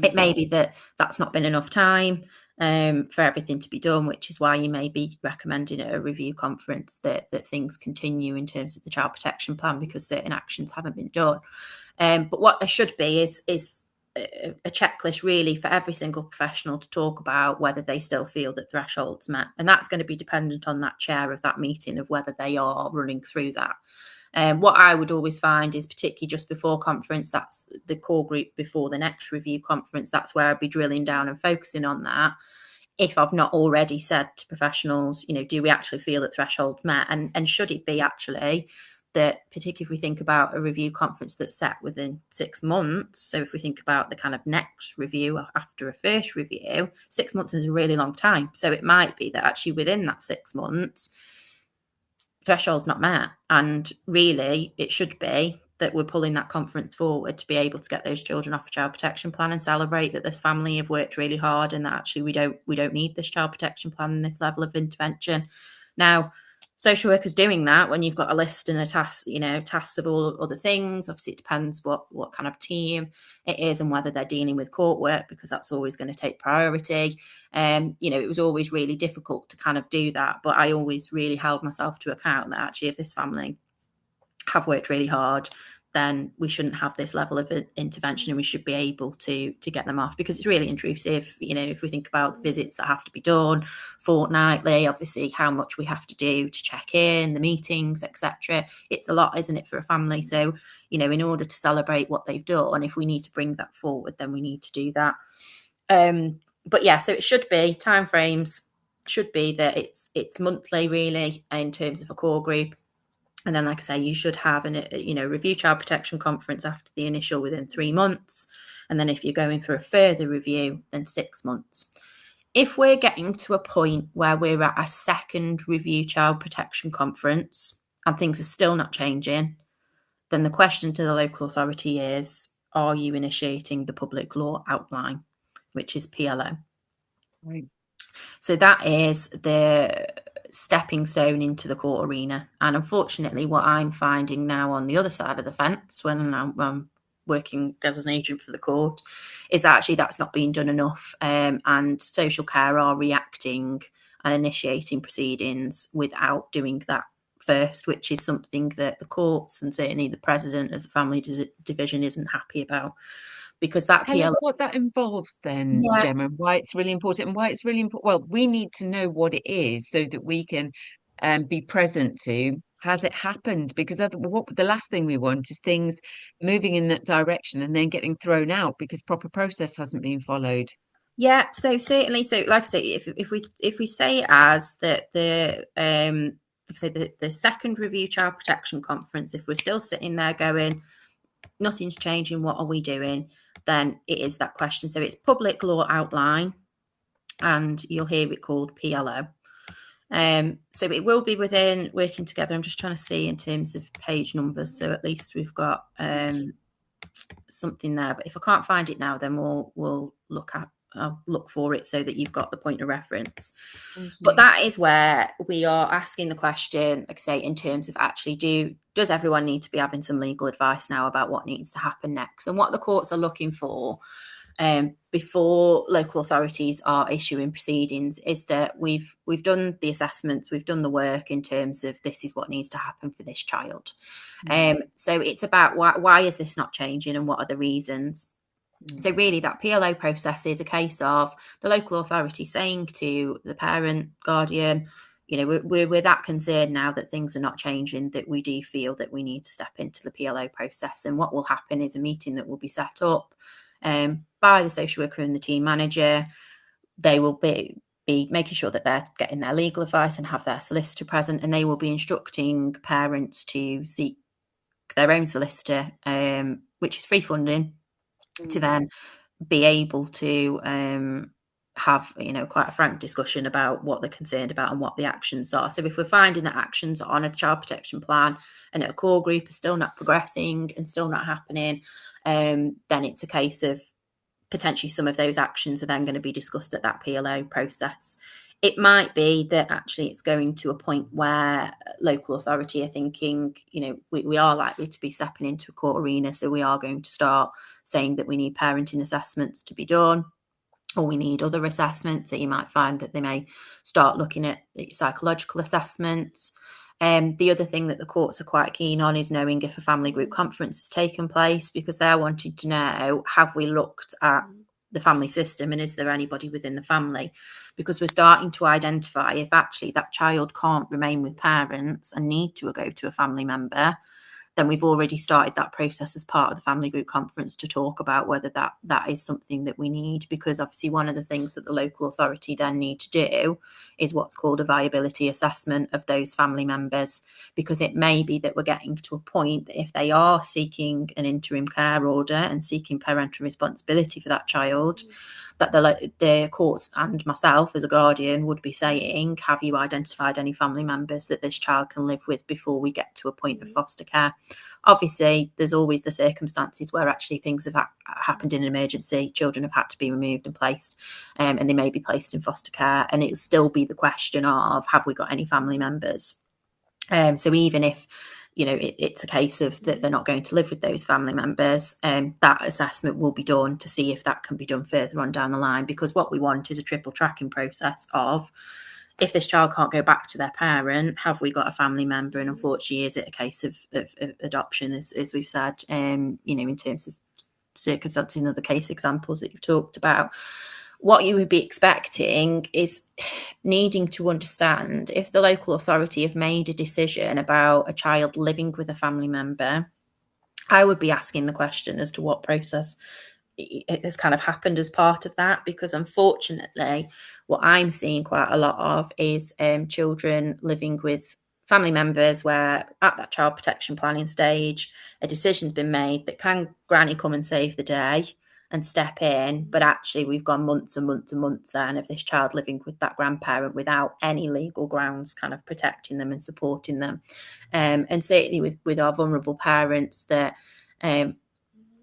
It may be that that's not been enough time for everything to be done, which is why you may be recommending at a review conference that things continue in terms of the child protection plan because certain actions haven't been done. But what there should be is a checklist really for every single professional to talk about whether they still feel that thresholds met, and that's going to be dependent on that chair of that meeting of whether they are running through that. What I would always find is, particularly just before conference, that's the core group before the next review conference, that's where I'd be drilling down and focusing on that. If I've not already said to professionals, do we actually feel that thresholds met, and should it be actually that, particularly if we think about a review conference that's set within 6 months. So if we think about the kind of next review after a first review, 6 months is a really long time. So it might be that actually within that 6 months, threshold's not met. And really, it should be that we're pulling that conference forward to be able to get those children off a child protection plan and celebrate that this family have worked really hard, and that actually we don't need this child protection plan and this level of intervention. Now, social workers doing that when you've got a list and a task, tasks of all other things. Obviously, it depends what kind of team it is and whether they're dealing with court work, because that's always going to take priority. It was always really difficult to kind of do that, but I always really held myself to account that actually if this family have worked really hard, then we shouldn't have this level of intervention, and we should be able to get them off, because it's really intrusive. If we think about the visits that have to be done fortnightly, obviously how much we have to do to check in, the meetings, etc. It's a lot, isn't it, for a family? So, in order to celebrate what they've done, if we need to bring that forward, then we need to do that. But yeah, so it should be timeframes should be that it's monthly really in terms of a core group. And then, like I say, you should have a review child protection conference after the initial within 3 months. And then if you're going for a further review, then 6 months. If we're getting to a point where we're at a second review child protection conference and things are still not changing, then the question to the local authority is, are you initiating the public law outline, which is PLO? Right. So that is the stepping stone into the court arena. And unfortunately, what I'm finding now on the other side of the fence when I'm working as an agent for the court is that actually that's not being done enough, and social care are reacting and initiating proceedings without doing that first, which is something that the courts and certainly the president of the family division isn't happy about. Because that Tell us what that involves then, Yeah. Gemma, and why it's really important, and why it's really important. Well, we need to know what it is so that we can be present to has it happened? Because what the last thing we want is things moving in that direction and then getting thrown out because proper process hasn't been followed. Yeah, so certainly, so like I say, if we say it as that like I say the second review child protection conference, if we're still sitting there going, nothing's changing, what are we doing? Then it is that question. So it's public law outline, and you'll hear it called PLO. So it will be within working together. I'm just trying to see in terms of page numbers, so at least we've got something there. But if I can't find it now, then we'll I'll look for it so that you've got the point of reference. But that is where we are asking the question, like I say, in terms of actually does everyone need to be having some legal advice now about what needs to happen next? And what the courts are looking for before local authorities are issuing proceedings is that we've done the assessments, we've done the work in terms of this is what needs to happen for this child. So it's about why is this not changing and what are the reasons? So really that PLO process is a case of the local authority saying to the parent, guardian, we're that concerned now that things are not changing, that we do feel that we need to step into the PLO process. And what will happen is a meeting that will be set up by the social worker and the team manager. They will be making sure that they're getting their legal advice and have their solicitor present, and they will be instructing parents to seek their own solicitor, which is free funding, to then be able to have quite a frank discussion about what they're concerned about and what the actions are. So if we're finding that actions on a child protection plan and at a core group are still not progressing and still not happening, then it's a case of potentially some of those actions are then going to be discussed at that PLO process. It might be that actually it's going to a point where local authority are thinking, we are likely to be stepping into a court arena, so we are going to start saying that we need parenting assessments to be done, or we need other assessments. That you might find that they may start looking at psychological assessments. The other thing that the courts are quite keen on is knowing if a family group conference has taken place, because they're wanting to know, have we looked at the family system and is there anybody within the family? Because we're starting to identify if actually that child can't remain with parents and need to go to a family member, then we've already started that process as part of the family group conference to talk about whether that is something that we need. Because obviously one of the things that the local authority then need to do is what's called a viability assessment of those family members, because it may be that we're getting to a point that if they are seeking an interim care order and seeking parental responsibility for that child, that the courts and myself as a guardian would be saying, have you identified any family members that this child can live with before we get to a point of foster care? Obviously, there's always the circumstances where actually things have happened in an emergency, children have had to be removed and placed, and they may be placed in foster care, and it'll still be the question of, have we got any family members? So even if it's a case of that they're not going to live with those family members, that assessment will be done to see if that can be done further on down the line, because what we want is a triple tracking process of, if this child can't go back to their parent, have we got a family member? And unfortunately, is it a case of adoption, as we've said, in terms of circumstances and other case examples that you've talked about? What you would be expecting is needing to understand if the local authority have made a decision about a child living with a family member. I would be asking the question as to what process has kind of happened as part of that, because unfortunately what I'm seeing quite a lot of is children living with family members where at that child protection planning stage a decision's been made that can granny come and save the day and step in, but actually we've gone months and months and months then of this child living with that grandparent without any legal grounds kind of protecting them and supporting them. And certainly with our vulnerable parents that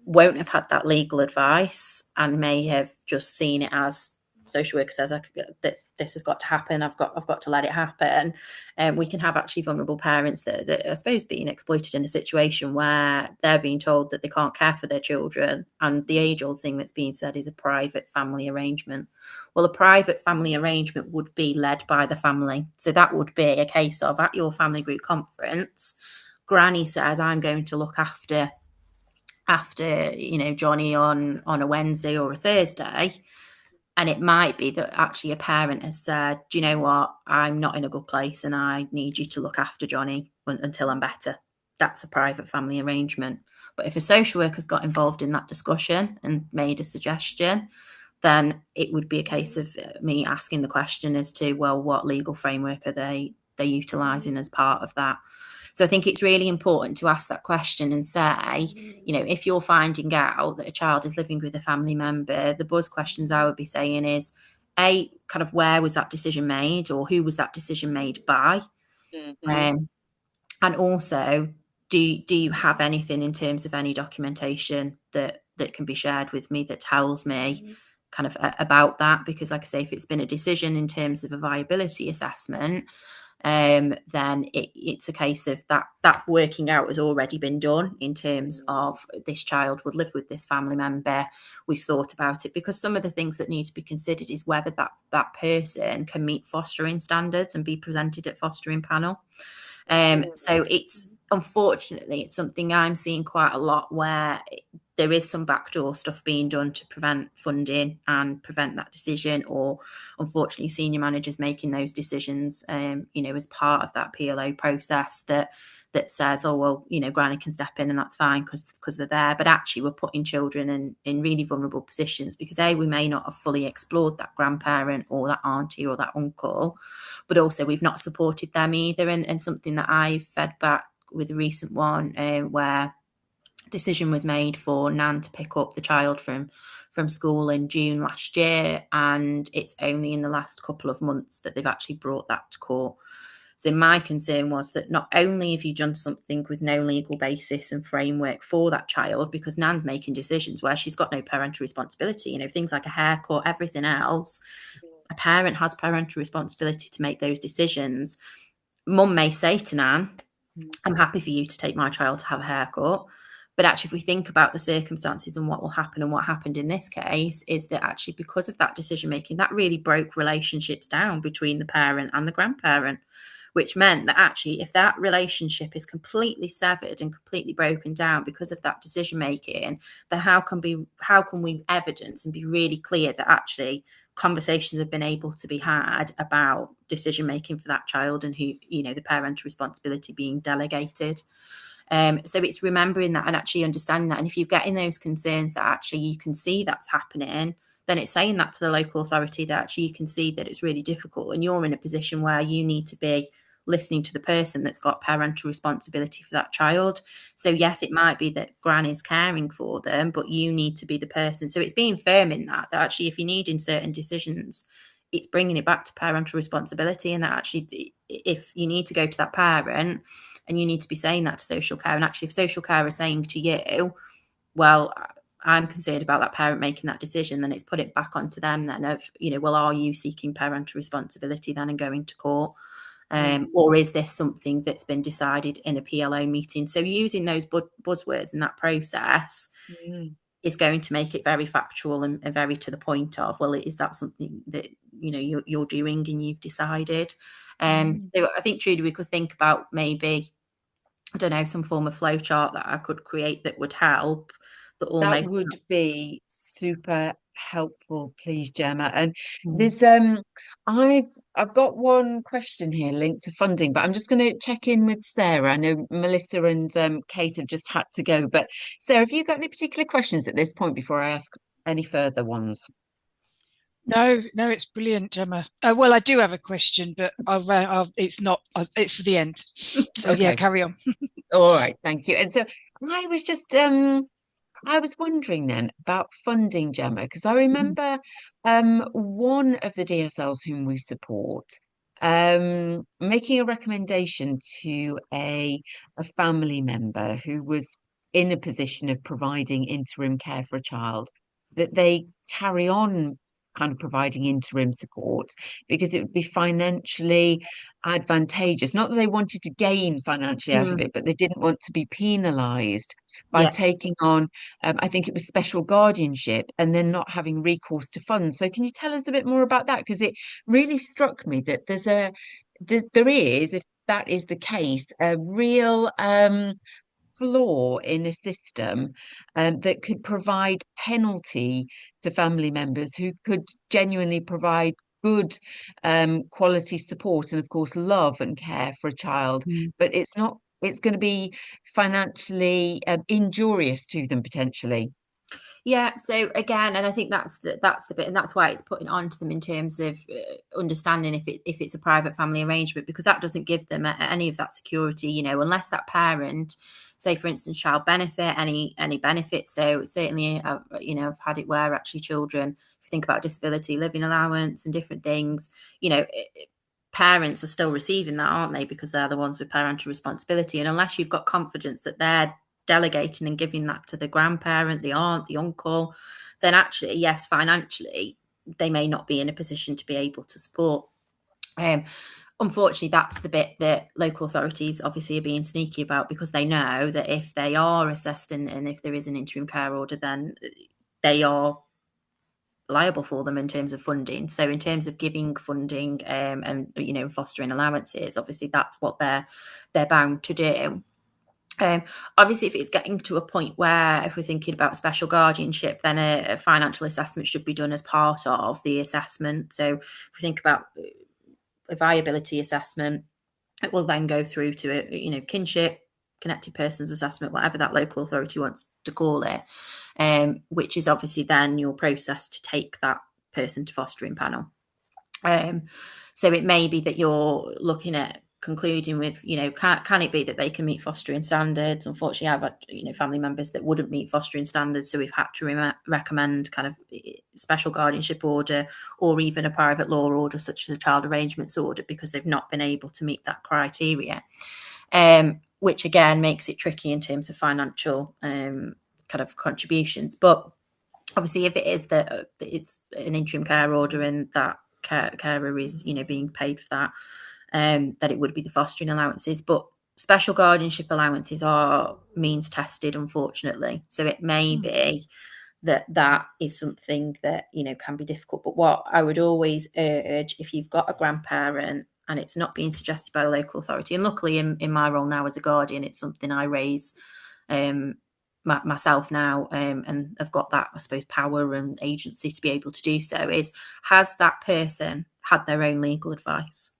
won't have had that legal advice and may have just seen it as social worker says that this has got to happen, I've got to let it happen. And we can have actually vulnerable parents that are, I suppose, being exploited in a situation where they're being told that they can't care for their children, and the age-old thing that's being said is a private family arrangement. Well, a private family arrangement would be led by the family, so that would be a case of, at your family group conference, granny says, I'm going to look after Johnny on a Wednesday or a Thursday. And it might be that actually a parent has said, do you know what, I'm not in a good place and I need you to look after Johnny until I'm better. That's a private family arrangement. But if a social worker's got involved in that discussion and made a suggestion, then it would be a case of me asking the question as to, well, what legal framework are they utilising as part of that? So I think it's really important to ask that question and say, you know, if you're finding out that a child is living with a family member, the buzz questions I would be saying is, A, kind of where was that decision made, or who was that decision made by? And also, do you have anything in terms of any documentation that can be shared with me that tells me kind of about that? Because like I say, if it's been a decision in terms of a viability assessment, then it's a case of that working out has already been done in terms of this child would live with this family member. We've thought about it, because some of the things that need to be considered is whether that person can meet fostering standards and be presented at fostering panel. So it's, unfortunately, it's something I'm seeing quite a lot, where there is some backdoor stuff being done to prevent funding and prevent that decision, or unfortunately senior managers making those decisions, you know, as part of that PLO process that says, oh, well, you know, granny can step in and that's fine because they're there. But actually we're putting children in really vulnerable positions, because A, we may not have fully explored that grandparent or that auntie or that uncle, but also we've not supported them either. And something that I've fed back with a recent one, where decision was made for Nan to pick up the child from school in June last year, and it's only in the last couple of months that they've actually brought that to court. So my concern was that not only have you done something with no legal basis and framework for that child, because Nan's making decisions where she's got no parental responsibility, you know, things like a haircut, everything else, a parent has parental responsibility to make those decisions. Mum may say to Nan, I'm happy for you to take my child to have a haircut. But actually, if we think about the circumstances and what will happen, and what happened in this case is that actually, because of that decision making, that really broke relationships down between the parent and the grandparent, which meant that actually, if that relationship is completely severed and completely broken down because of that decision making, then how can we evidence and be really clear that actually conversations have been able to be had about decision making for that child, and who, you know, the parental responsibility being delegated. So it's remembering that and actually understanding that. And if you're getting those concerns that actually you can see that's happening, then it's saying that to the local authority that actually you can see that it's really difficult, and you're in a position where you need to be listening to the person that's got parental responsibility for that child. So yes, it might be that Gran is caring for them, but you need to be the person. So it's being firm in that actually, if you're needing certain decisions, it's bringing it back to parental responsibility, and that actually, if you need to go to that parent, and you need to be saying that to social care, and actually if social care is saying to you, well, I'm concerned about that parent making that decision, then it's put it back onto them then of, you know, well, are you seeking parental responsibility then and going to court? Or is this something that's been decided in a PLO meeting? So using those buzzwords in that process is going to make it very factual and very to the point of, well, is that something that, you know, you're doing and you've decided? So I think, Trudy, we could think about maybe, I don't know, some form of flow chart that I could create that would help. That would be super helpful, please, Gemma. And there's I've got one question here linked to funding, but I'm just going to check in with Sarah. I know Melissa and Kate have just had to go, but Sarah, have you got any particular questions at this point before I ask any further ones? No, it's brilliant, Gemma. Well, I do have a question, but it's not. It's for the end. So Okay. Yeah, carry on. All right, thank you. And so I was just I was wondering then about funding, Gemma, because I remember one of the DSLs whom we support making a recommendation to a family member who was in a position of providing interim care for a child, that they carry on kind of providing interim support because it would be financially advantageous. Not that they wanted to gain financially out of it, but they didn't want to be penalised by taking on, I think it was special guardianship, and then not having recourse to funds. So can you tell us a bit more about that? Because it really struck me that there is, if that is the case, a real flaw in a system that could provide penalty to family members who could genuinely provide good quality support and of course love and care for a child, but it's going to be financially injurious to them potentially. Yeah, so again, and I think that's the bit, and that's why it's putting onto them in terms of understanding if it's a private family arrangement, because that doesn't give them any of that security, you know, unless that parent, say for instance, child benefit, any benefits. So certainly, you know, I've had it where actually children, if you think about disability, living allowance, and different things, you know. Parents are still receiving that, aren't they? Because they're the ones with parental responsibility, and unless you've got confidence that they're delegating and giving that to the grandparent, the aunt, the uncle, then actually, yes, financially, they may not be in a position to be able to support. Unfortunately, that's the bit that local authorities obviously are being sneaky about, because they know that if they are assessed and if there is an interim care order, then they are liable for them in terms of funding. So in terms of giving funding and, you know, fostering allowances, obviously that's what they're bound to do. Obviously, if it's getting to a point where, if we're thinking about special guardianship, then a financial assessment should be done as part of the assessment. So if we think about a viability assessment, it will then go through to a, you know, kinship, connected persons assessment, whatever that local authority wants to call it, which is obviously then your process to take that person to fostering panel. So it may be that you're looking at concluding with, you know, can it be that they can meet fostering standards? Unfortunately, I've had, you know, family members that wouldn't meet fostering standards, so we've had to recommend kind of special guardianship order, or even a private law order such as a child arrangements order, because they've not been able to meet that criteria, which again makes it tricky in terms of financial kind of contributions. But obviously, if it is that it's an interim care order and that carer is, you know, being paid for that, that it would be the fostering allowances. But special guardianship allowances are means tested, unfortunately. So it may be that is something that, you know, can be difficult. But what I would always urge, if you've got a grandparent and it's not being suggested by the local authority, and luckily in my role now as a guardian, it's something I raise myself now, and I've got that, I suppose, power and agency to be able to do so, is, has that person had their own legal advice?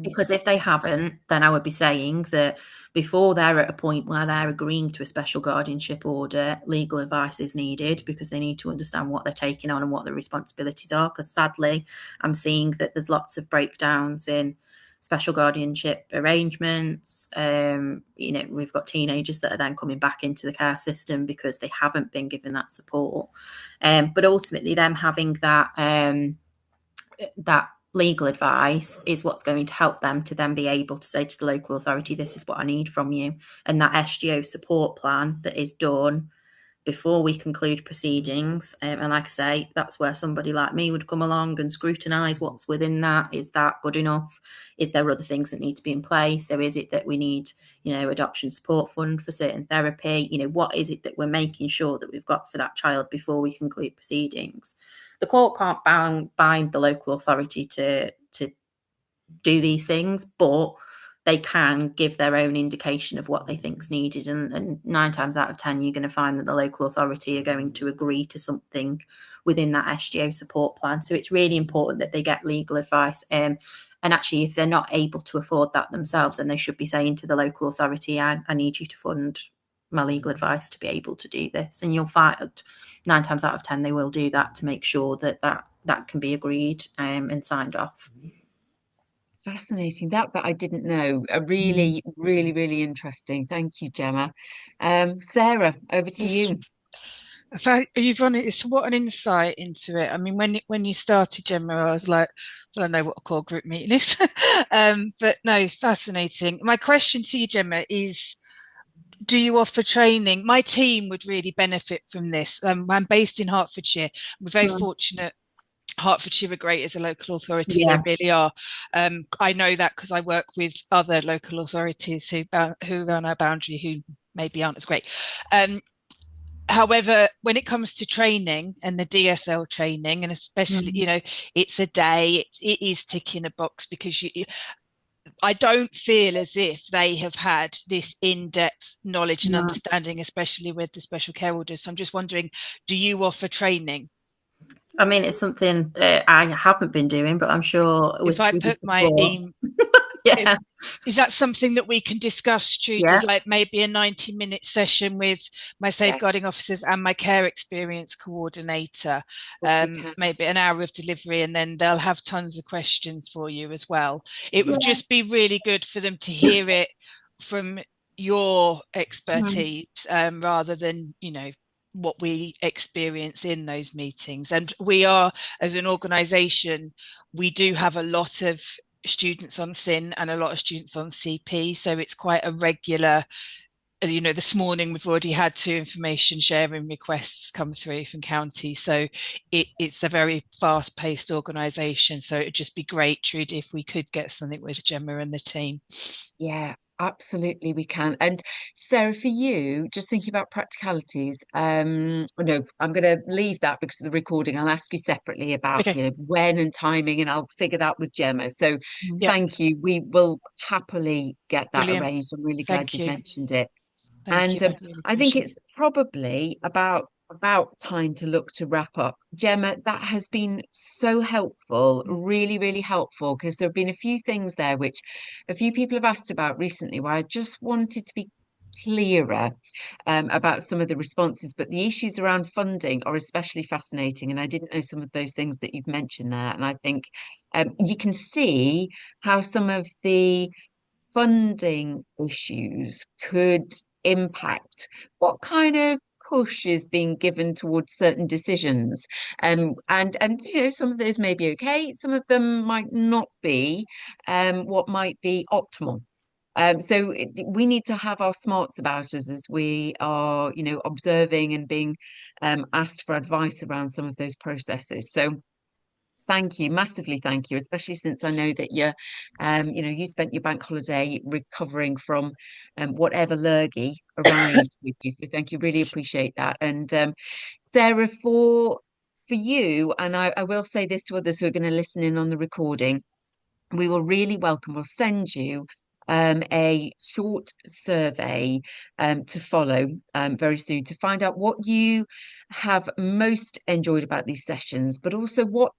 Because if they haven't, then I would be saying that before they're at a point where they're agreeing to a special guardianship order, legal advice is needed, because they need to understand what they're taking on and what the responsibilities are. Because sadly, I'm seeing that there's lots of breakdowns in special guardianship arrangements. You know, we've got teenagers that are then coming back into the care system because they haven't been given that support. But ultimately, them having that legal advice is what's going to help them to then be able to say to the local authority, this is what I need from you. And that SGO support plan that is done before we conclude proceedings. And like I say, that's where somebody like me would come along and scrutinise what's within that. Is that good enough? Is there other things that need to be in place? So is it that we need, you know, adoption support fund for certain therapy? You know, what is it that we're making sure that we've got for that child before we conclude proceedings? The court can't bind the local authority to do these things, but they can give their own indication of what they think is needed. And 9 times out of 10, you're going to find that the local authority are going to agree to something within that SGO support plan. So it's really important that they get legal advice. And actually, if they're not able to afford that themselves, then they should be saying to the local authority, I need you to fund my legal advice to be able to do this. And you'll find 9 times out of 10, they will do that to make sure that can be agreed and signed off. Fascinating. That I didn't know. Really, really, really interesting. Thank you, Gemma. Sarah, over to you. You've run it. What an insight into it. I mean, when you started, Gemma, I was like, well, I know what a core group meeting is. But no, fascinating. My question to you, Gemma, is, do you offer training? My team would really benefit from this. I'm based in Hertfordshire. We're very fortunate. Hertfordshire are great as a local authority. They really are. I know that because I work with other local authorities who run our boundary who maybe aren't as great. However, when it comes to training and the DSL training, and especially, you know, it's a day, it is ticking a box, because I don't feel as if they have had this in-depth knowledge and No. understanding, especially with the special care orders. So I'm just wondering, do you offer training? I mean, it's something I haven't been doing, but I'm sure with If I Trudy's put my support, email, yeah, is that something that we can discuss, Trudy? Yeah. Like maybe a 90-minute session with my safeguarding officers and my care experience coordinator, maybe an hour of delivery, and then they'll have tons of questions for you as well. It would just be really good for them to hear it from your expertise, rather than, you know, what we experience in those meetings. And we are, as an organisation, we do have a lot of students on SIN and a lot of students on CP, so it's quite a regular, you know, this morning we've already had 2 information sharing requests come through from county, so it's a very fast-paced organisation. So it'd just be great, Trudy, if we could get something with Gemma and the team. Yeah, absolutely we can. And Sarah, for you, just thinking about practicalities, no, I'm going to leave that because of the recording. I'll ask you separately about, Okay. you know, when and timing, and I'll figure that with Gemma. So Yep. thank you. We will happily get that Brilliant. arranged. I'm really Thank glad you've you. mentioned it. Thank And you. I really I think appreciate it's it. probably about time to look to wrap up. Gemma, that has been so helpful, really, really helpful, because there have been a few things there which a few people have asked about recently where I just wanted to be clearer about some of the responses, but the issues around funding are especially fascinating, and I didn't know some of those things that you've mentioned there. And I think you can see how some of the funding issues could impact what kind of push is being given towards certain decisions. And you know, some of those may be okay, some of them might not be what might be optimal. So we need to have our smarts about us as we are, you know, observing and being asked for advice around some of those processes. So thank you, massively thank you, especially since I know that you're, you know, you spent your bank holiday recovering from whatever lurgy arrived with you. So thank you, really appreciate that. And Sarah, for you, and I will say this to others who are going to listen in on the recording, we will really welcome, we'll send you a short survey to follow very soon to find out what you have most enjoyed about these sessions, but also what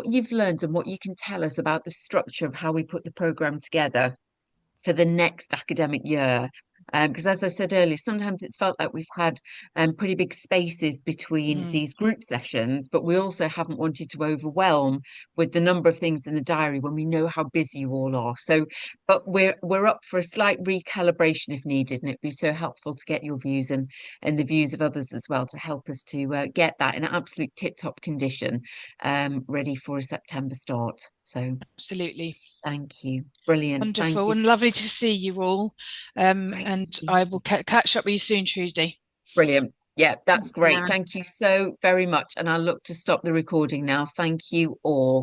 you've learned and what you can tell us about the structure of how we put the programme together for the next academic year. Because as I said earlier, sometimes it's felt like we've had pretty big spaces between these group sessions, but we also haven't wanted to overwhelm with the number of things in the diary when we know how busy you all are. So, but we're up for a slight recalibration if needed, and it'd be so helpful to get your views and the views of others as well to help us to get that in absolute tip-top condition, ready for a September start. So Absolutely. thank you. Brilliant. Wonderful. Thank you. And lovely to see you all. Great And to see I you. will catch up with you soon, Trudy. Brilliant. Yeah, that's great. Sarah. Thank you so very much. And I'll look to stop the recording now. Thank you all.